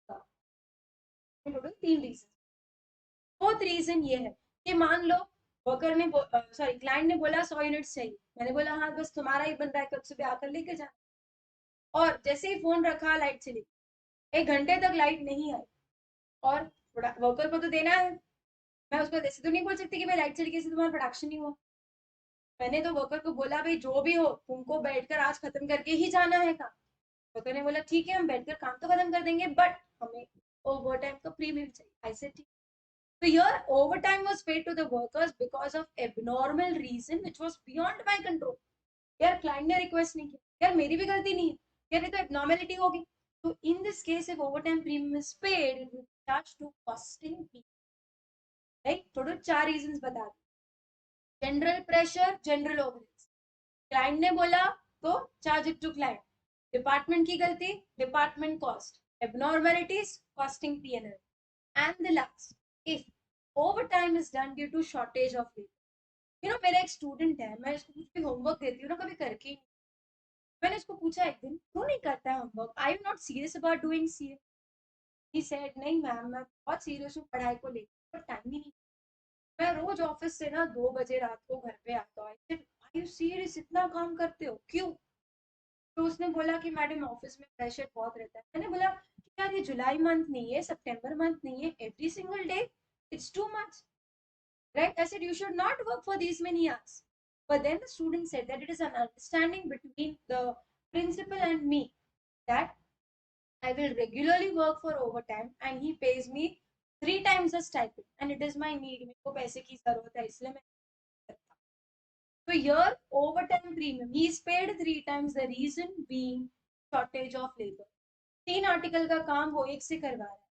का। Total 3 reason. फोर्थ रीजन ये है कि मान लो वर्कर ने सॉरी क्लाइंट ने बोला 100 यूनिट्स चाहिए, मैंने बोला हाँ बस तुम्हारा ही बन रहा है कल सुबह आकर लेके जा, और जैसे ही फोन रखा लाइट चली, 1 घंटे तक लाइट नहीं आई, और वर्कर को तो देना है, मैं उसको ऐसे तो नहीं बोल सकती कि भाई लाइट चली गई तुम्हारा प्रोडक्शन नहीं हुआ। मैंने तो वर्कर को बोला भाई जो भी हो तुमको बैठकर आज खत्म करके ही जाना है काम। वर्कर ने बोला ठीक है हम बैठकर काम तो खत्म कर देंगे बट हमें ओवर टाइम का प्रीमियम चाहिए। ऐसे ठीक, So here overtime was paid to the workers because of abnormal reason which was beyond my control. यार क्लाइंट ने रिक्वेस्ट नहीं किया, यार मेरी भी गलती नहीं है, यार ये तो एब्नॉर्मेलिटी होगी. तो in this case if overtime premium is paid it will charge to costing people. Right, total 4 reasons बता दी. General pressure, general overheads. Client ने बोला तो charge it to client. Department की गलती, department cost. Abnormalities, costing PNL. And the last, if overtime is done due to shortage of labour. मेरा एक स्टूडेंट है, मैं इसको कुछ भी होमवर्क देती हूँ ना, कभी करके ही नहीं. मैंने इसको पूछा एक दिन, क्यों नहीं करता है homework, I am not serious about doing CA. He said नहीं मैम, मैं बहुत सीरियस हूँ पढ़ाई को लेकर, पर टाइम ही नहीं. मैं रोज ऑफिस से ना 2 बजे रात को घर पे आता हूँ. आई यू सीरियस, इतना काम करते हो क्यों? तो उसने बोला कि मैडम ऑफिस में प्रेशर बहुत रहता है. मैंने बोला कि यार ये जुलाई मंथ नहीं है, सितंबर मंथ नहीं है, every single day it's too much. Right? I said you should not work for these many hours. But then the student said that it is an understanding between the principal and me that I will regularly work for overtime and he pays me 3 times the stipend and it is my need. मेरे को पैसे की जरूरत है इसलिए मैं करता. So here overtime premium he is paid 3 times, the reason being shortage of labor. 3 article का काम वो एक से करवा रहा है.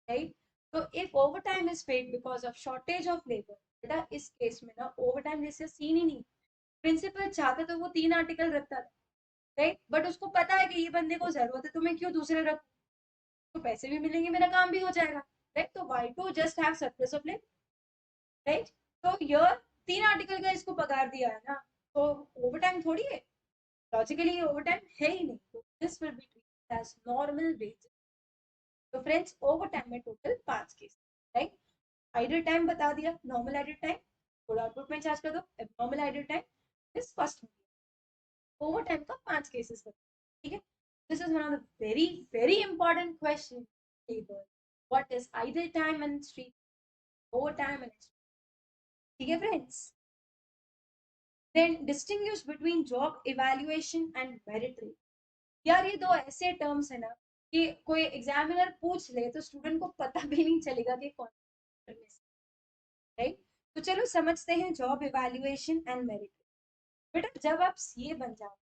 राइट, तो if overtime is paid because of shortage of labour, बेटा इस केस में ना ओवरटाइम जैसे सीन ही नहीं. प्रिंसिपल चाहता तो वो 3 आर्टिकल रखता था. राइट, बट उसको पता है कि ये बंदे को जरूरत है तो मैं क्यों दूसरे रखूं. तो पैसे भी मिलेंगे, मेरा काम भी हो जाएगा. राइट, तो why to just have surplus of labour. Right, तो यार 3 आर्टिकल का इसको पगार दिया है ना, तो ओवरटाइम थोड़ी है. लॉजिकली ओवरटाइम है ही नहीं. तो this will be treated as normal wage. तो फ्रेंड्स ओवरटाइम में total 5 case. Right, idle time बता दिया, normal idle time full output में चार्ज कर दो, abnormal idle time is first. Overtime का 5 केसेस बता. ठीक है, this is one of the very very important question. What is idle time and street overtime and. ठीक है friends, then distinguish between job evaluation and merit rate. यार ये दो ऐसे टर्म्स है ना कि कोई एग्जामिनर पूछ ले तो स्टूडेंट को पता भी नहीं चलेगा कि कौन. राइट, तो चलो समझते हैं जॉब इवैल्यूएशन एंड मेरिट. बेटा जब आप सीए बन जाओ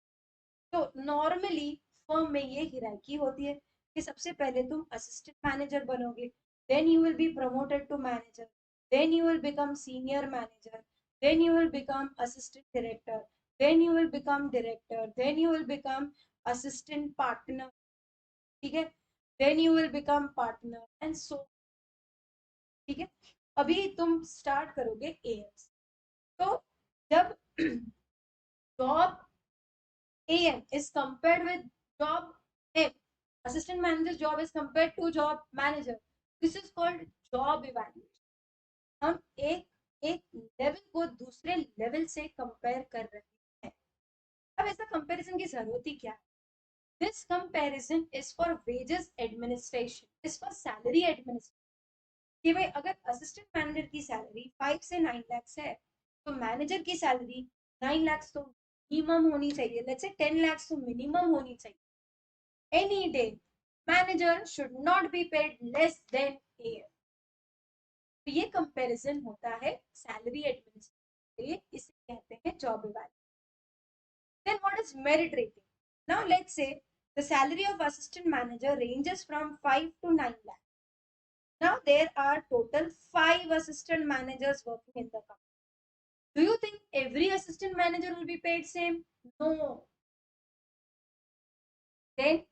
तो नॉर्मली फर्म में ये हिरार्की होती है कि सबसे पहले तुम असिस्टेंट मैनेजर बनोगे, then you will be promoted to manager, then you will become senior manager, then you will become assistant director, then you will become director, then you will become assistant partner. ठीक है, then you will become partner and so. ठीक है, अभी तुम स्टार्ट करोगे एएम. तो जब job AM is compared with job M, assistant manager's job is compared to job manager. This is called job evaluation. हम एक एक लेवल को दूसरे लेवल से कंपेयर कर रहे हैं. अब ऐसा कंपैरिजन की जरूरत ही क्या है? This comparison is for wages administration, is for salary administration. कि भाई अगर असिस्टेंट मैनेजर की सैलरी 5 से 9 लाख है तो मैनेजर की सैलरी 9 लाख तो मिनिमम होनी चाहिए. लेट्स से 10 लाख तो मिनिमम होनी चाहिए. Any day manager should not be paid less than AM. तो ये कंपैरिजन होता है सैलरी एडमिनिस्ट्रेशन, इसे कहते हैं job evaluation. Then what is merit rating? Now let's say the salary of assistant manager ranges from 5 to 9 lakh. Now there are total 5 assistant managers working in the company. Do you think every assistant manager will be paid same? No. Then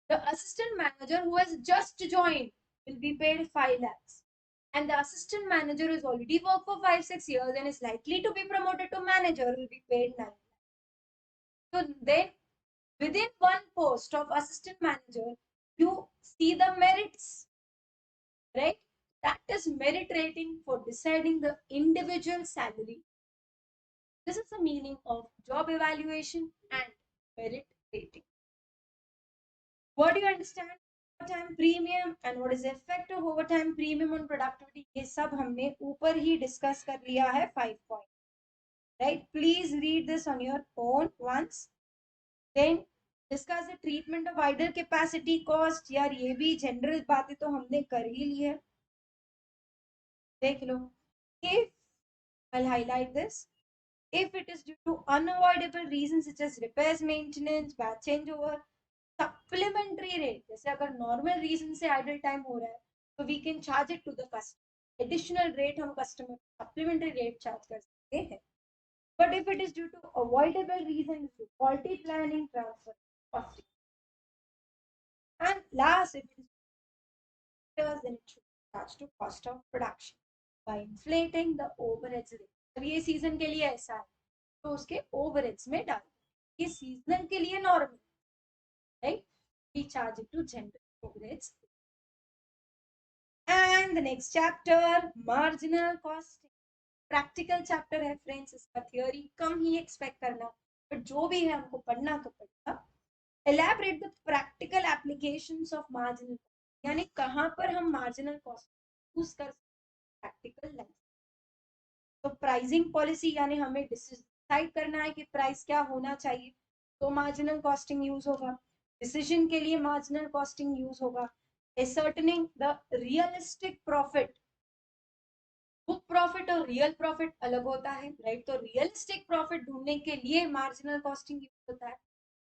the assistant manager who has just joined will be paid 5 lakhs. And the assistant manager who has already worked for 5-6 years and is likely to be promoted to manager will be paid 9 lakhs. So then within one post of assistant manager, you see the merits, right? That is merit rating for deciding the individual salary. This is the meaning of job evaluation and merit rating. What do you understand? Overtime premium and what is the effect of overtime premium on productivity? ये सब हमने ऊपर ही डिस्कस कर लिया है 5 point. Right? Please read this on your own once. Then discuss the treatment of idle capacity cost. यार ये भी जनरल बातें तो हमने कर ही ली है. देख लो, if I'll highlight this, if it is due to unavoidable reasons such as repairs, maintenance, batch changeover, supplementary rate, जैसे अगर नॉर्मल रीजन से आइडल टाइम हो रहा है तो we can charge it to the customer, additional rate हम कस्टमर सप्लीमेंट्री रेट चार्ज कर सकते हैं. But if it is due to avoidable reason, quality planning, transfer costing, and last if it is then it should be charged to cost of production by inflating the overheads rate. अब ये सीजन के लिए ऐसा है तो उसके ओवरहेड्स में डाल, ये सीजनल के लिए normal, right, we charge it to general overheads. And the next chapter, marginal costing, practical chapter है फ्रेंड्स, इसका थियोरी कम ही एक्सपेक्ट करना, बट जो भी है हमको पढ़ना तो पड़ेगा. Elaborate the practical applications of marginal, यानी कहाँ पर हम मार्जिनल कॉस्ट यूज कर प्रैक्टिकल लाइफ. तो प्राइसिंग पॉलिसी, यानी हमें डिसाइड करना है कि प्राइस क्या होना चाहिए, तो मार्जिनल कॉस्टिंग यूज होगा. डिसीजन के लिए मार्जिनल कॉस्टिंग यूज होगा. Ascertaining the realistic profit, book profit और रियल प्रॉफिट अलग होता है, राइट. तो रियलिस्टिक प्रॉफिट ढूंढने के लिए मार्जिनल कॉस्टिंग यूज होता है.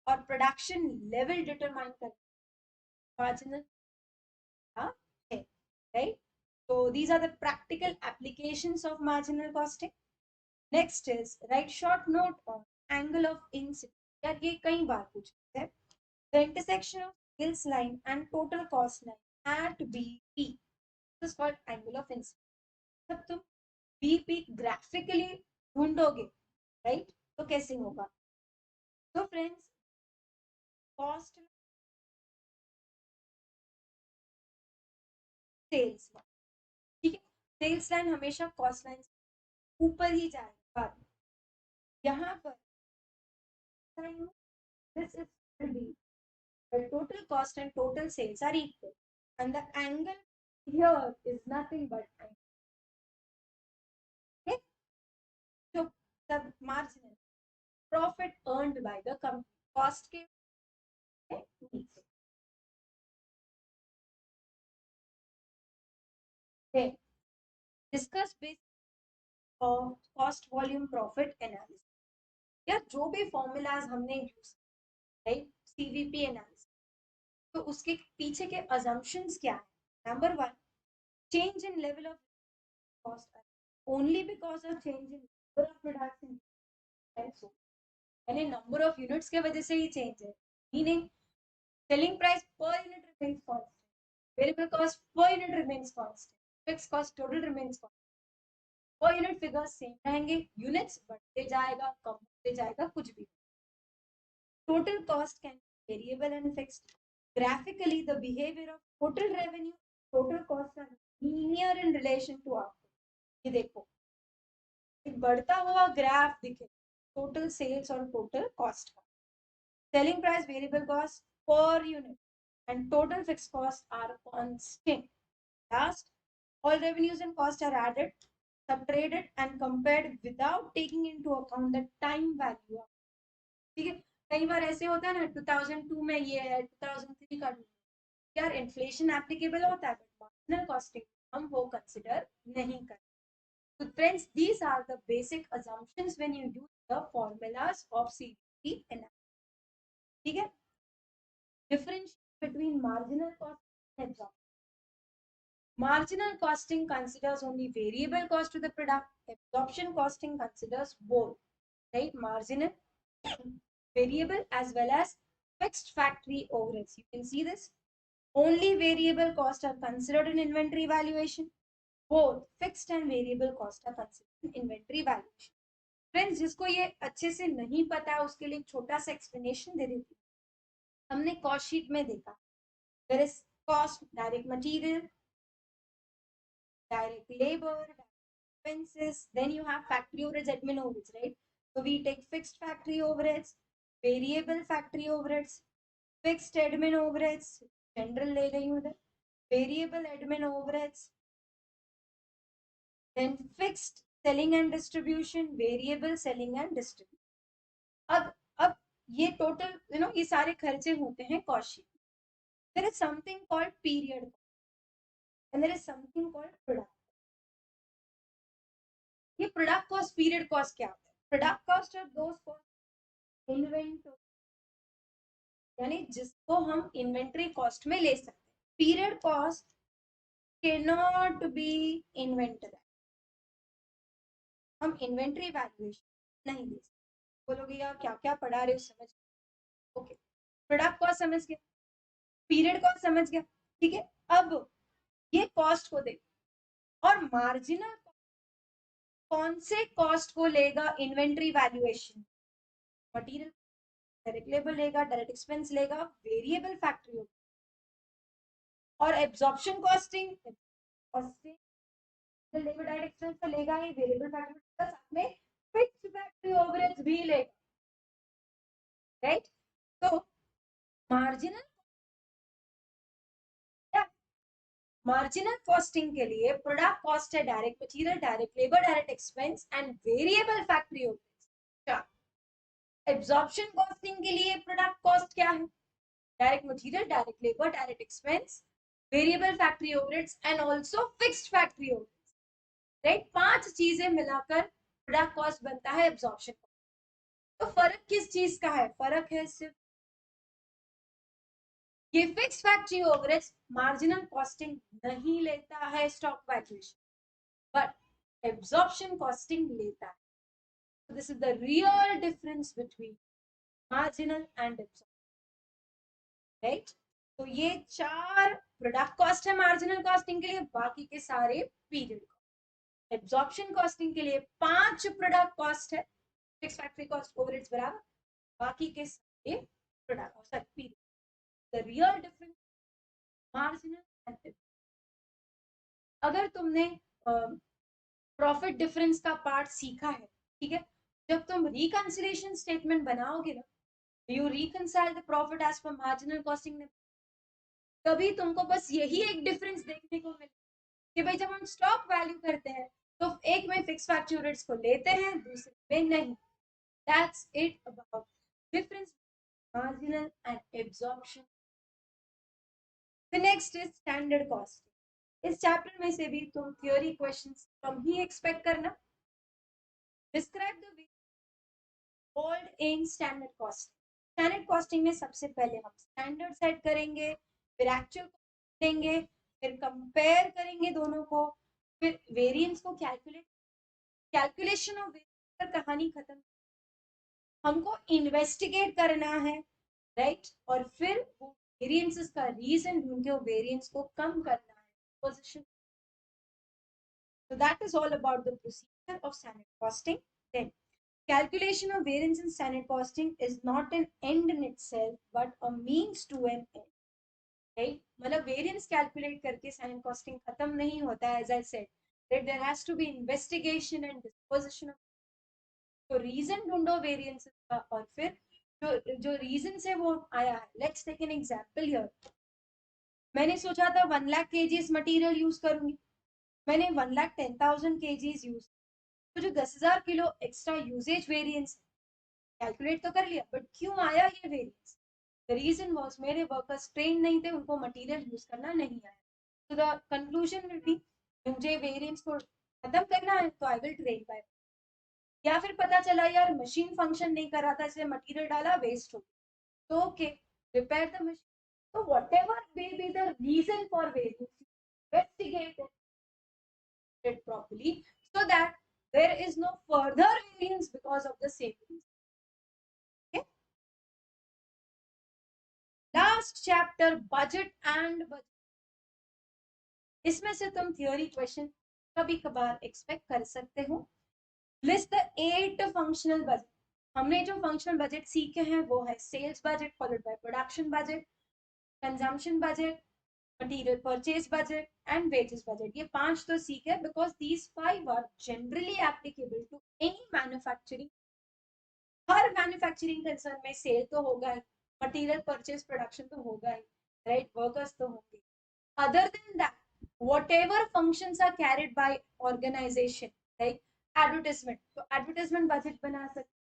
और प्रोडक्शन लेवल डिटरमाइन कर मार्जिनल है, right. So these are the practical applications of marginal costing. Next is write short note on angle of incidence. यार ये कई बार पूछते हैं. The intersection of sales line and total cost line at BP. This is called angle of incidence. जब तुम BP ग्राफिकली ढूंढोगे, राइट, तो कैसे होगा. तो फ्रेंड्स, कॉस्ट सेल्स, ठीक है, सेल्स लाइन हमेशा कॉस्ट लाइन ऊपर ही जाएगा. यहाँ पर this is will be the total cost and total sales are equal, and the angle here is nothing but angle. Okay, so the marginal profit earned by the company, cost के नीचे. Okay, discuss basic of cost volume profit analysis. या जो भी फॉर्मूलाज हमने यूज, राइट, सीवीपी एनालिसिस, तो उसके पीछे के अजम्पशंस क्या है. Number one, change in level of cost only because of change in number of production, यानी नंबर ऑफ यूनिट्स के वजह से ही चेंज है. Meaning selling price per unit remains constant, variable cost per unit remains constant, fixed cost total remains constant. Per unit figures same रहेंगे, यूनिट्स बढ़ते जाएगा, कम होते जाएगा, कुछ भी. Total cost can be variable and fixed. Graphically, the behavior of total revenue, total costs are linear in relation to output. ये देखो, एक बढ़ता हुआ ग्राफ दिखे टोटल सेल्स और टोटल कॉस्ट का. Selling price, variable cost per unit, and total fixed costs are constant. Last, all revenues and costs are added, subtracted and compared without taking into account the time value. ठीक है, कई बार ऐसे होता है ना, 2002 में ये है, 2003 का यार इन्फ्लेशन एप्लीकेबल होता है, बट मार्जिनल कॉस्टिंग हम वो कंसिडर नहीं करते. So friends, these are the basic assumptions when you use the formulas of CVP analysis. ठीक है, differentiate between marginal cost and absorption. Marginal costing considers only variable cost to the product. Absorption costing considers both, right? Marginal, variable, as well as fixed factory overheads. You can see this. Only variable costs are considered in inventory valuation. Both fixed and variable costs are considered in inventory valuation. Friends, जिसको ये अच्छे से नहीं पता है उसके लिए एक छोटा सा एक्सप्लेनेशन दे देती हूँ. हमने कॉस्ट शीट में देखा, there is cost, direct material, direct labor, expenses, then you have factory overheads, admin overheads, right? So we take fixed factory overheads, variable factory overheads, fixed admin overheads, general ले रही हूँ उधर, variable admin overheads, then fixed selling and distribution, variable selling and distribution. अब ये टोटल ये सारे खर्चे होते हैं cost sheet. There is something called period and there is something called product. ये प्रोडक्ट कॉस्ट, पीरियड कॉस्ट क्या होता है? प्रोडक्ट कॉस्ट और दोस कॉस्ट इन्वेंटरी, यानी जिसको हम इन्वेंटरी कॉस्ट में ले सकते हैं. Period cost cannot be inventory, हम इन्वेंटरी वैल्यूएशन नहीं ले सकते. बोलोगे यार क्या क्या पढ़ा रहे हो, समझ. ओके, प्रोडक्ट कॉस्ट समझ गया, पीरियड कॉस्ट समझ गया, ठीक है. अब ये कॉस्ट को देख, और मार्जिनल कौन से कॉस्ट को लेगा inventory valuation? Material, direct labour लेगा, डायरेक्ट एक्सपेंस लेगा, वेरिएबल फैक्ट्री होगा. और absorption costing, costing labour direct expense तो लेगा ही, वेरिएबल फैक्ट्री का साथ में फिक्स्ड फैक्ट्री ओवरहेड्स भी लेगा, राइट. तो मार्जिनल, मार्जिनल कॉस्टिंग के लिए प्रोडक्ट कॉस्ट है direct material, direct labour, direct expense and variable factory overheads. Absorption costing के लिए प्रोडक्ट कॉस्ट क्या है? Direct material, direct labour, direct expense, variable factory overheads and also fixed factory overheads, right. 5 चीजें मिलाकर प्रोडक्ट कॉस्ट बनता है एब्जॉर्प्शन. तो फर्क किस चीज का है? फर्क है सिर्फ ये fixed factory overheads marginal costing नहीं लेता है stock valuation, but absorption costing लेता है. So this is the real difference between marginal and absorption, right? तो ये 4 प्रोडक्ट कॉस्ट है मार्जिनल कॉस्टिंग के लिए, बाकी के सारे पीरियड कॉस्ट. एब्जॉर्प्शन कॉस्टिंग के लिए 5 प्रोडक्ट कॉस्ट है, फिक्स फैक्ट्री कॉस्ट ओवरहेड्स बराबर, बाकी के सारे product cost period. The real difference marginal and. अगर तुमने प्रॉफिट डिफरेंस का पार्ट सीखा है, ठीक है, जब तुम रिकंसिलिएशन स्टेटमेंट बनाओगे ना, you reconcile the profit as per marginal costing, कभी तुमको बस यही एक डिफरेंस देखने को मिले कि भाई जब हम स्टॉक वैल्यू करते हैं तो एक में फिक्स फैक्ट्री ओवरहेड्स को लेते हैं, दूसरे में नहीं. That's it about difference marginal and absorption. The next is standard cost. इस चैप्टर में से भी तुम थ्योरी क्वेश्चंस कम ही एक्सपेक्ट करना. Describe the way involved in standard costing. Standard costing में सबसे पहले हम स्टैंडर्ड सेट करेंगे, फिर एक्चुअल देंगे, फिर कंपेयर करेंगे दोनों को, फिर वेरिएंस को कैलकुलेशन ऑफ वेरिएंस पर कहानी खत्म. हमको इन्वेस्टिगेट करना है, राइट, और फिर वो वेरिएंसेस का रीजन ढूंढ के वो वेरिएंस को कम करना है position. So that is all about the procedure of standard costing. Then calculation of variance in standard costing is not an end in itself but a means to an end, right? मतलब वेरिएंस कैलकुलेट करके स्टैंडर्ड कॉस्टिंग खत्म नहीं होता है. As I said that there has to be investigation and disposition of. तो रीजन ढूंढो वेरिएंस का, और फिर जो जो रीजन से वो आया है. Let's take an example here. मैंने सोचा था 1 लाख केजीज मटेरियल यूज करूंगी, मैंने 1,10,000 केजीज यूज, तो जो 10,000 kilo extra usages variance calculate तो कर लिया, बट क्यों आया ये वेरिएंस? द रीजन वाज मेरे वर्कर्स ट्रेन नहीं थे, उनको मटेरियल यूज करना नहीं आया. तो द कंक्लूजन विल बी मुझे वेरिएंस को खत्म करना है तो आई विल ट्रेन बाय. या फिर पता चला यार मशीन फंक्शन नहीं कर रहा था, इसलिए मटेरियल डाला वेस्ट हो, तो ओके, रिपेयर द मशीन. तो whatever may B the reason for variance, investigate it properly so that there is no further variance because of the same reason. Okay. Last chapter, budget and budget. इसमें से तुम थियोरी क्वेश्चन कभी कभार एक्सपेक्ट कर सकते हो. List the 8 functional budget. हमने जो फंक्शनल बजट सीखे हैं वो है sales budget followed by production budget, consumption budget, material purchase budget and wages budget. ये 5 तो सीखे because these 5 are generally applicable to any manufacturing. हर मैन्युफैक्चरिंग कंसर्न में सेल तो होगा ही, मटेरियल परचेज प्रोडक्शन तो होगा ही, राइट, वर्कर्स तो होंगे. Other than that whatever functions are carried by organization, like advertisement, तो advertisement budget बना सकते,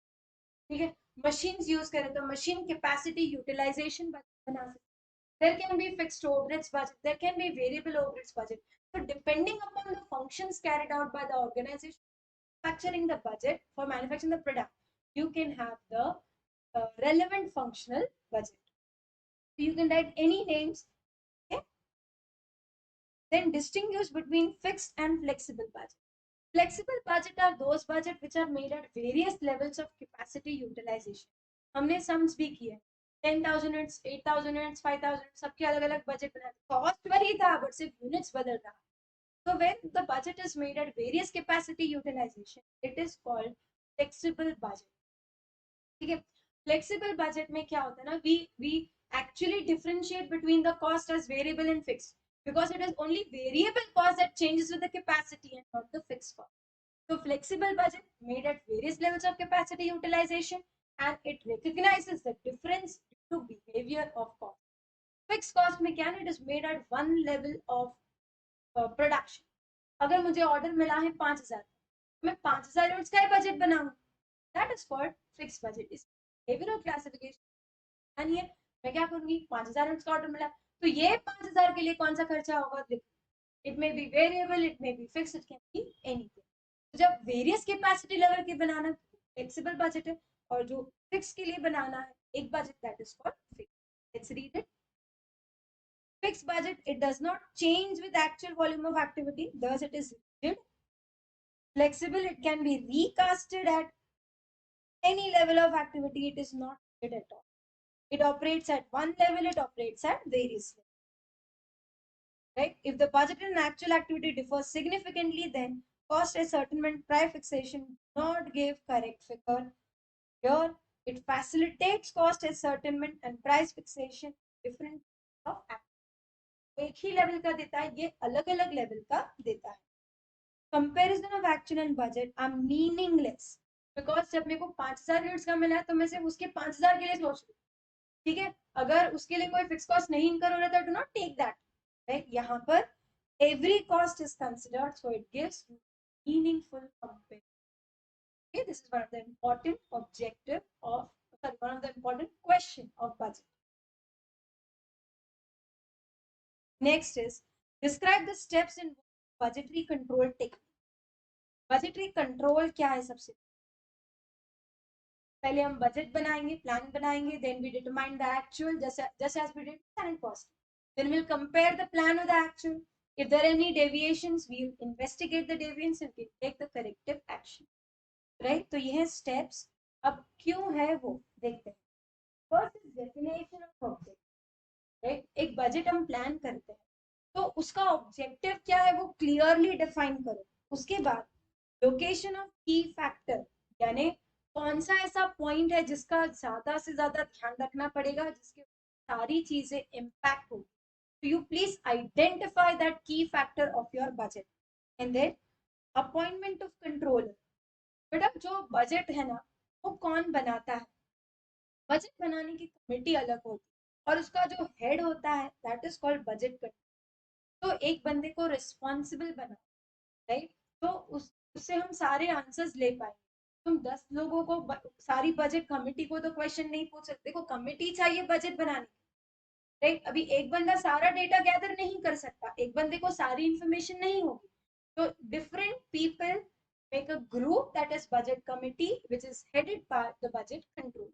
ठीक है. machines यूज करें तो machine capacity utilization budget बना सकते. there can be fixed overheads budget, there can be variable overheads budget. so depending upon the functions carried out by the organization, manufacturing the budget, for manufacturing the product, you can have the relevant functional budget. So you can write any names. Okay. Then distinguish between fixed and flexible budget. Flexible budget are those budget which are made at various levels of capacity utilization. हमने सम्स भी किए 10,000 यूनिट्स 8,000 यूनिट्स 5,000 सबके अलग अलग बजट बनाए कॉस्ट वही था बट सिर्फ यूनिट्स बदल रहा so when the budget is made at various capacity utilization it is called flexible budget ठीक है flexible budget में क्या होता है ना we actually differentiate between the cost as variable and fixed because it is only variable cost that changes with the capacity and not the fixed cost. So flexible budget made at various levels of capacity utilization and it recognizes the difference due to behavior of cost. Fixed cost में क्या है? It is made at one level of production. अगर मुझे ऑर्डर मिला है 5,000 मैं 5,000 यूनिट्स का ही बजट बनाऊं that is called fix budget इस बिहेवियरल क्लासिफिकेशन यानी मैं क्या करूंगी 5,000 यूनिट्स का ऑर्डर मिला तो ये 5,000 के लिए कौन सा खर्चा होगा it may be variable it may be fix it can be anything तो जब वेरियस कैपेसिटी लेवल के बनाना फ्लेक्सिबल बजट है और जो फिक्स के लिए बनाना है एक budget that is called fix let's read it fixed budget it does not change with actual volume of activity thus it is rigid flexible it can be recasted at any level of activity it is not rigid at all it operates at one level it operates at various levels right if the budget and actual activity differ significantly then cost ascertainment price fixation do not give correct figure here it facilitates cost ascertainment and price fixation different of activity एक ही लेवल का देता है ये अलग अलग लेवल का देता है comparison of actual and budget are meaningless because जब मेरे को 5,000 यूनिट्स का मिला है तो मैं सिर्फ उसके 5,000 के लिए सोच रही हूँ ठीक है अगर उसके लिए कोई फिक्स कॉस्ट नहीं इनकर हो रहा था do not take that right यहाँ पर every cost is considered so it gives meaningful comparison okay this is one of the important objective of sorry one of the important question of budget. Next is describe the steps in budgetary control technique. Budgetary control क्या है सबसे पहले हम बजट बनाएंगे प्लान बनाएंगे then we determine the actual just as we did plan cost then we'll compare the plan with the actual if there are any deviations we'll investigate the deviations and we'll take the corrective action right तो ये है steps अब क्यों है वो देखते हैं first is definition of object right एक बजट हम प्लान करते हैं तो उसका ऑब्जेक्टिव क्या है वो क्लियरली डिफाइन करो उसके बाद लोकेशन ऑफ की फैक्टर यानी कौन सा ऐसा पॉइंट है जिसका ज्यादा से ज्यादा ध्यान रखना पड़ेगा जिसके सारी चीजें इम्पैक्ट होगी तो you please identify that key factor of your budget and then appointment of controller बेटा जो बजट है ना वो कौन बनाता है बजट बनाने की कमेटी अलग होती है और उसका जो हेड होता है that is called budget committee तो एक बंदे को रिस्पॉन्सिबल बना राइट तो उससे हम सारे आंसर्स ले पाएंगे तुम 10 लोगों को सारी बजट कमेटी को तो क्वेश्चन नहीं पूछ सकते देखो कमेटी चाहिए बजट बनाने राइट अभी एक बंदा सारा डेटा गैदर नहीं कर सकता एक बंदे को सारी इंफॉर्मेशन नहीं होगी तो different people make a group that is budget committee which is headed by the budget control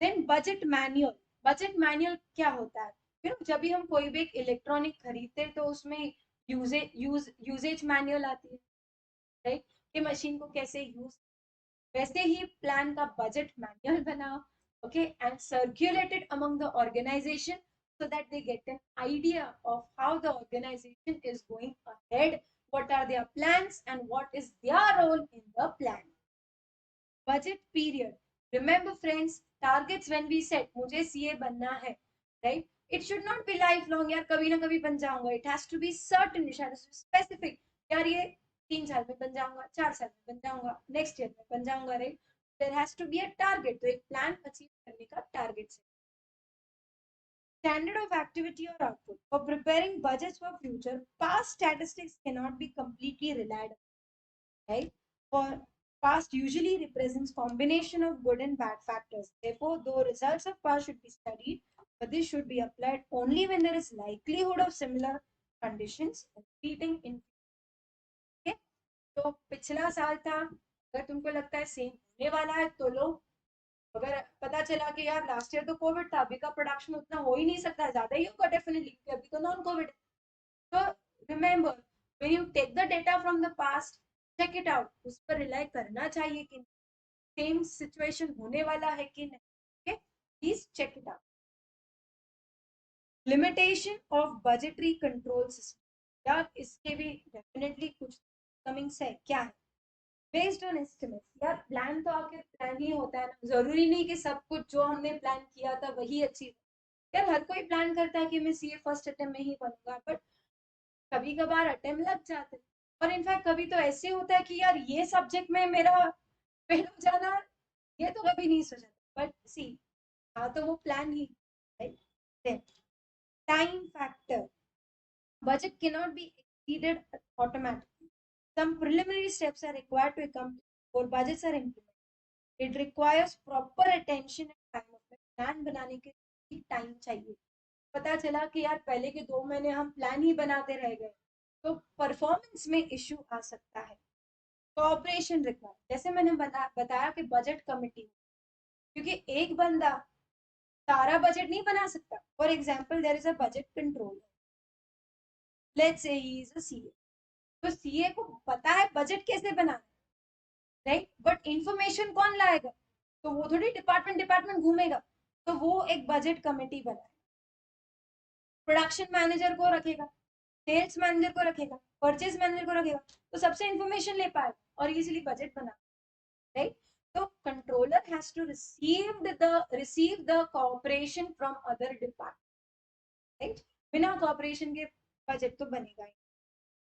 then budget manual क्या होता है फिर जब भी हम कोई भी एक इलेक्ट्रॉनिक खरीदते हैं तो उसमें यूजेज मैनुअल आती है राइट कि मशीन को कैसे यूज वैसे ही प्लान का बजट मैनुअल बनाओ okay and circulate it among the organization so that they get an idea of how the organization is going ahead what are their plans and what is their role in the plan budget period remember friends targets when we set मुझे CA बनना है right it should not be lifelong यार कभी ना कभी बन जाऊंगा it has to be certain it has to be specific यार ये 3 साल में बन जाऊंगा 4 साल में बन जाऊंगा नेक्स्ट ईयर में बन जाऊंगा right there has to be a target तो एक प्लान अचीव करने का टारगेट से standard of activity or output for preparing budgets for future past statistics cannot be completely relied on right for past usually represents combination of good and bad factors therefore though results of past should be studied but this should be applied only when there is likelihood of similar conditions repeating in okay तो पिछला साल था, अगर तुमको लगता है सेम होने वाला है तो लो। अगर पता चला कि यार लास्ट ईयर तो कोविड था, अभी का प्रोडक्शन उतना हो ही नहीं सकता, ज्यादा ही होगा डेफिनेटली, क्योंकि अभी तो नॉन कोविड है। तो remember, when you take the data from the past, check it out, उस पर रिलाई करना चाहिए कि सेम सिचुएशन होने वाला है कि नहीं। Okay, please check it out. Limitation of budgetary control system, यार इसके भी डेफिनेटली कुछ कमिंग्स है। क्या है? बेस्ड ऑन एस्टिमेट्स, यार प्लान तो आखिर प्लान ही होता है ना, जरूरी नहीं कि सब कुछ जो हमने प्लान किया था वही अचीव। यार हर कोई प्लान करता है कि मैं सीए फर्स्ट अटेम्प्ट में ही बनूंगा, बट कभी कभार अटेम्प्ट लग जाते हैं। और इनफैक्ट कभी तो ऐसे होता है कि यार ये सब्जेक्ट में मेरा फेल हो जाना, ये तो कभी नहीं सोचा था, बट सी, हाँ तो वो plan he, right. Time factor, budget cannot be exceeded automatically. Some preliminary steps are required to accomplish before budgets are implemented. It requires proper attention and time. अपने प्लान बनाने के लिए टाइम चाहिए। पता चला कि यार पहले के 2 महीने हम प्लान ही बनाते रह गए, तो परफॉर्मेंस में इश्यू आ सकता है। कोऑपरेशन रिक्वायर, जैसे मैंने बताया कि बजट कमिटी, क्योंकि एक बंदा सारा बजट नहीं बना सकता। For example, there is a budget control, let's say ही इज अ सीए, तो सीए को पता है बजट कैसे बनाना, राइट, बट इंफॉर्मेशन कौन लाएगा? तो वो थोड़ी डिपार्टमेंट डिपार्टमेंट घूमेगा, तो वो एक बजट कमेटी बनाए, प्रोडक्शन मैनेजर को रखेगा, सेल्स मैनेजर को रखेगा, परचेज मैनेजर को रखेगा, तो सबसे इंफॉर्मेशन ले पाएगा और इजीली बजट बना, राइट। तो controller has to receive the cooperation from other department, right. बिना कोऑपरेशन के बजट तो बनेगा ही।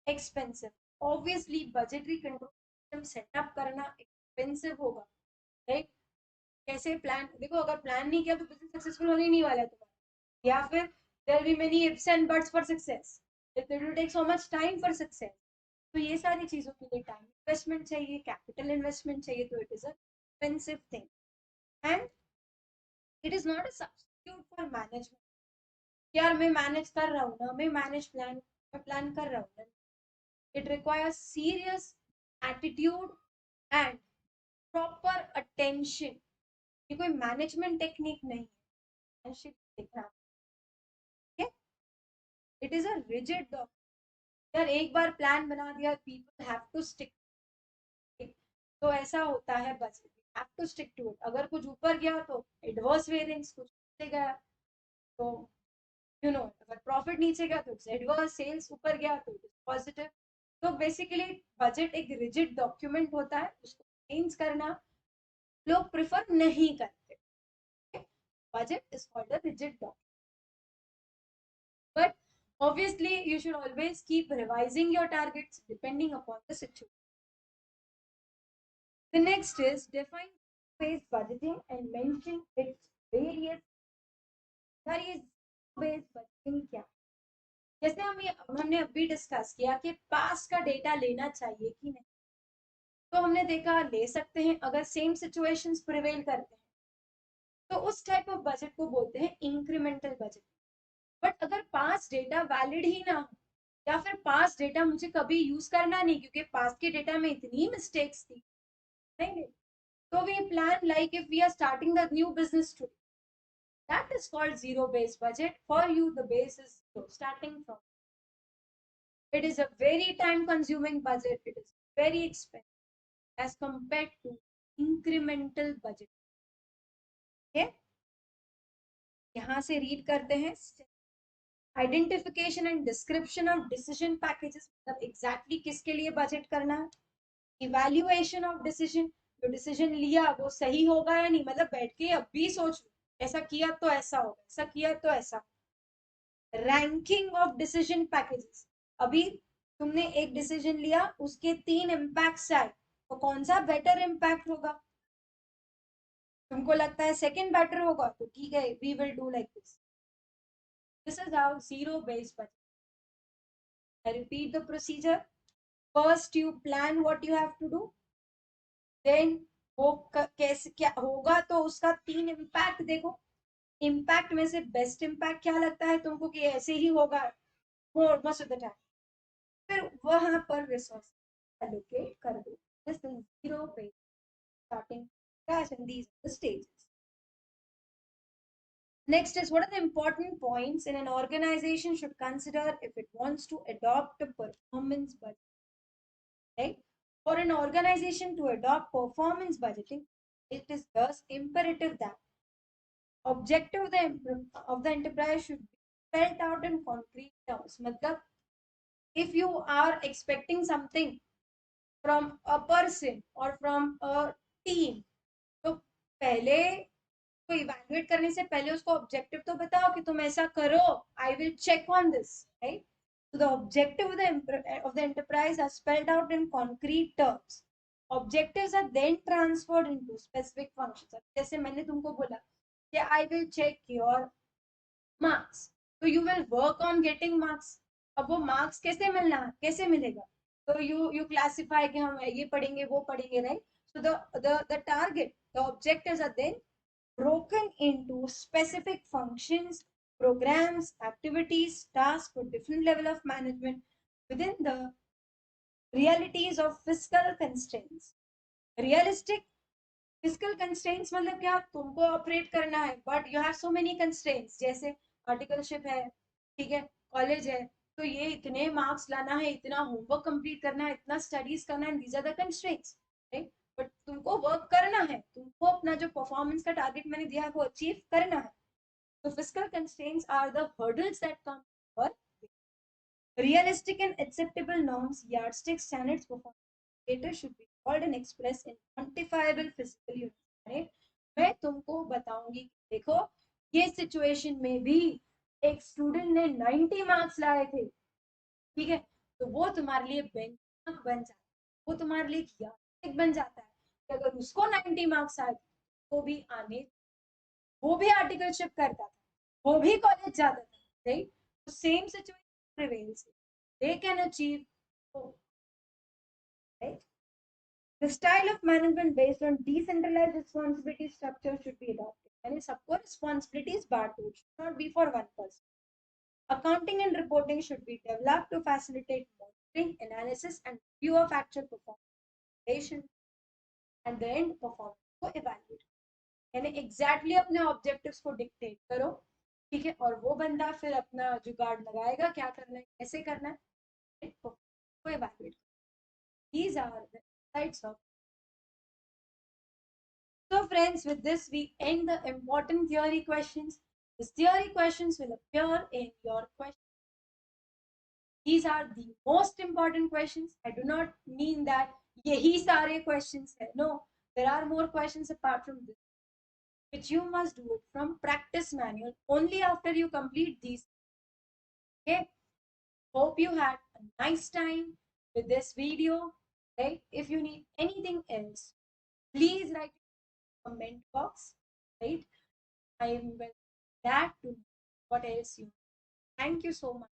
Expensive, obviously budgetary control system setup करना एक्सपेंसिव होगा, राइट। कैसे प्लान, देखो अगर प्लान नहीं किया तो बिजनेस सक्सेसफुल होने ही नहीं वाला है तुम्हारा, या फिर there will be many ifs and buts for success, it will take so much time for success. तो ये सारी चीजों के लिए टाइम इन्वेस्टमेंट चाहिए, कैपिटल इन्वेस्टमेंट चाहिए, तो it is a expensive thing, and it is not a substitute for management. यार मैं मैनेज कर रहा हूँ ना, मैं प्लान कर रहा हूँ ना, it requires serious attitude and proper attention. ये कोई मैनेजमेंट टेक्निक नहीं है, देखना, it is a rigid document. यार एक बार प्लान बना दिया, पीपल हैव टू स्टिक, तो ऐसा होता है बस, have to stick to it. अगर कुछ ऊपर गया तो एडवर्स वेरिएंस, कुछ नीचे गया तो अगर प्रॉफिट नीचे गया तो एडवर्स, सेल्स ऊपर गया तो पॉजिटिव। तो बेसिकली बजट एक रिजिड डॉक्यूमेंट होता है, उसको चेंज करना लोग प्रिफर नहीं करते। Budget is called a rigid document, but obviously you should always keep revising your targets depending upon the situation. The next is define based budgeting and mention its various, based budgeting क्या, जैसे हमने अभी डिस्कस किया कि पास्ट का डेटा लेना चाहिए कि नहीं, तो हमने देखा ले सकते हैं अगर सेम सिचुएशंस प्रिवेल करते हैं, तो उस टाइप ऑफ बजट को बोलते हैं इंक्रीमेंटल बजट। बट अगर पास्ट डेटा वैलिड ही ना हो, या फिर पास्ट डेटा मुझे कभी यूज करना नहीं क्योंकि पास्ट के डेटा में इतनी मिस्टेक्स थी, नहीं, so we plan like if we are starting the new business today, that is called zero based budget. For you the base is zero, starting from, it is a very time consuming budget, it is very expensive as compared to incremental budget, okay। यहाँ से रीड करते हैं, identification and description of decision packages, मतलब एग्जैक्टली किसके लिए बजट करना है। इवैल्यूएशन ऑफ डिसीजन, जो डिसीजन लिया वो सही होगा या नहीं, मतलब बैठ के अभी सोच लो, ऐसा किया तो ऐसा होगा, ऐसा किया तो ऐसा। रैंकिंग ऑफ डिसीजन पैकेजेस, अभी तुमने एक डिसीजन लिया, उसके 3 इम्पैक्ट आए, तो कौन सा बेटर इम्पैक्ट होगा? तुमको लगता है सेकंड बेटर होगा, तो ठीक है, we will do like this. This is how zero based budget. I repeat the procedure. First you plan what you have to do, then वो कैसे क्या होगा, तो उसका 3 इम्पैक्ट देखो, इम्पैक्ट में से बेस्ट इम्पैक्ट क्या लगता है तुमको कि ऐसे ही होगा मोस्ट ऑफ द टाइम, फिर वहां पर रिसोर्स, allocate कर दो. This is zero pay, starting crash, and these are the stages. Next is, what are the important points in an organization should consider if it wants to adopt a performance budget, right? For an organization to adopt performance budgeting, it is thus imperative that objective of the enterprise should be spelled out in concrete terms. मतलब, if you are expecting something from a person or from a team, तो पहले को इवैल्यूएट करने से पहले उसको ऑब्जेक्टिव तो बताओ कि तुम ऐसा करो. I will check on this, right? So the objective of the enterprise are spelled out in concrete terms. Objectives are then transferred into specific functions. जैसे मैंने तुमको बोला कि I will check your marks, so you will work on getting marks. अब वो marks कैसे मिलना, कैसे मिलेगा? तो you classify कि हम ये पढ़ेंगे वो पढ़ेंगे, right? So the target, the objectives are then broken into specific functions, programs, activities, tasks for different level of management within the realities of fiscal constraints. Realistic fiscal constraints मतलब क्या, तुमको ऑपरेट करना है but you have so many constraints. जैसे आर्टिकलशिप है, ठीक है, कॉलेज है, तो ये इतने मार्क्स लाना है, इतना होमवर्क कंप्लीट करना है, इतना स्टडीज करना है, these are the constraints, right? But तुमको वर्क करना है, तुमको अपना जो परफॉर्मेंस का टारगेट मैंने दिया है वो अचीव करना है. तो physical constraints are the hurdles that come for realistic and acceptable norms, yardstick standards, performance data should be called and expressed in quantifiable physical units. right? मैं तुमको बताऊंगी कि देखो ये सिचुएशन में भी एक स्टूडेंट ने 90 मार्क्स लाए थे, ठीक है, तो वो तुम्हारे लिए बेंचमार्क बन जाता है, वो तुम्हारे लिए यार्डस्टिक बन जाता है कि अगर उसको 90 मार्क्स आए तो भी आने, वो भी आर्टिकलशिप करता था, वो भी कॉलेज जाता था, राइट? तो same situation prevails, they can achieve, right? The style of management based on decentralized responsibility structure should be adopted. यानी सबको responsibilities बांटो, should not be for one person. Accounting and reporting should be developed to facilitate monitoring, analysis, and review of actual performance and the end performance को evaluate. यानी एग्जैक्टली अपने ऑब्जेक्टिव्स को डिक्टेट करो, ठीक है, और वो बंदा फिर अपना जुगाड़ लगाएगा क्या करना है, कैसे करना है, को evaluate. These are the sides of. So friends, with this we end the important theory questions. These theory questions will appear in your question. These are the most important questions. I do not mean that यही सारे questions है. No, there are more questions apart from this, which you must do it from practice manual only after you complete these. Okay, hope you had a nice time with this video, right? If you need anything else, please write in the comment box, right? I am glad to know what else you need. Thank you so much.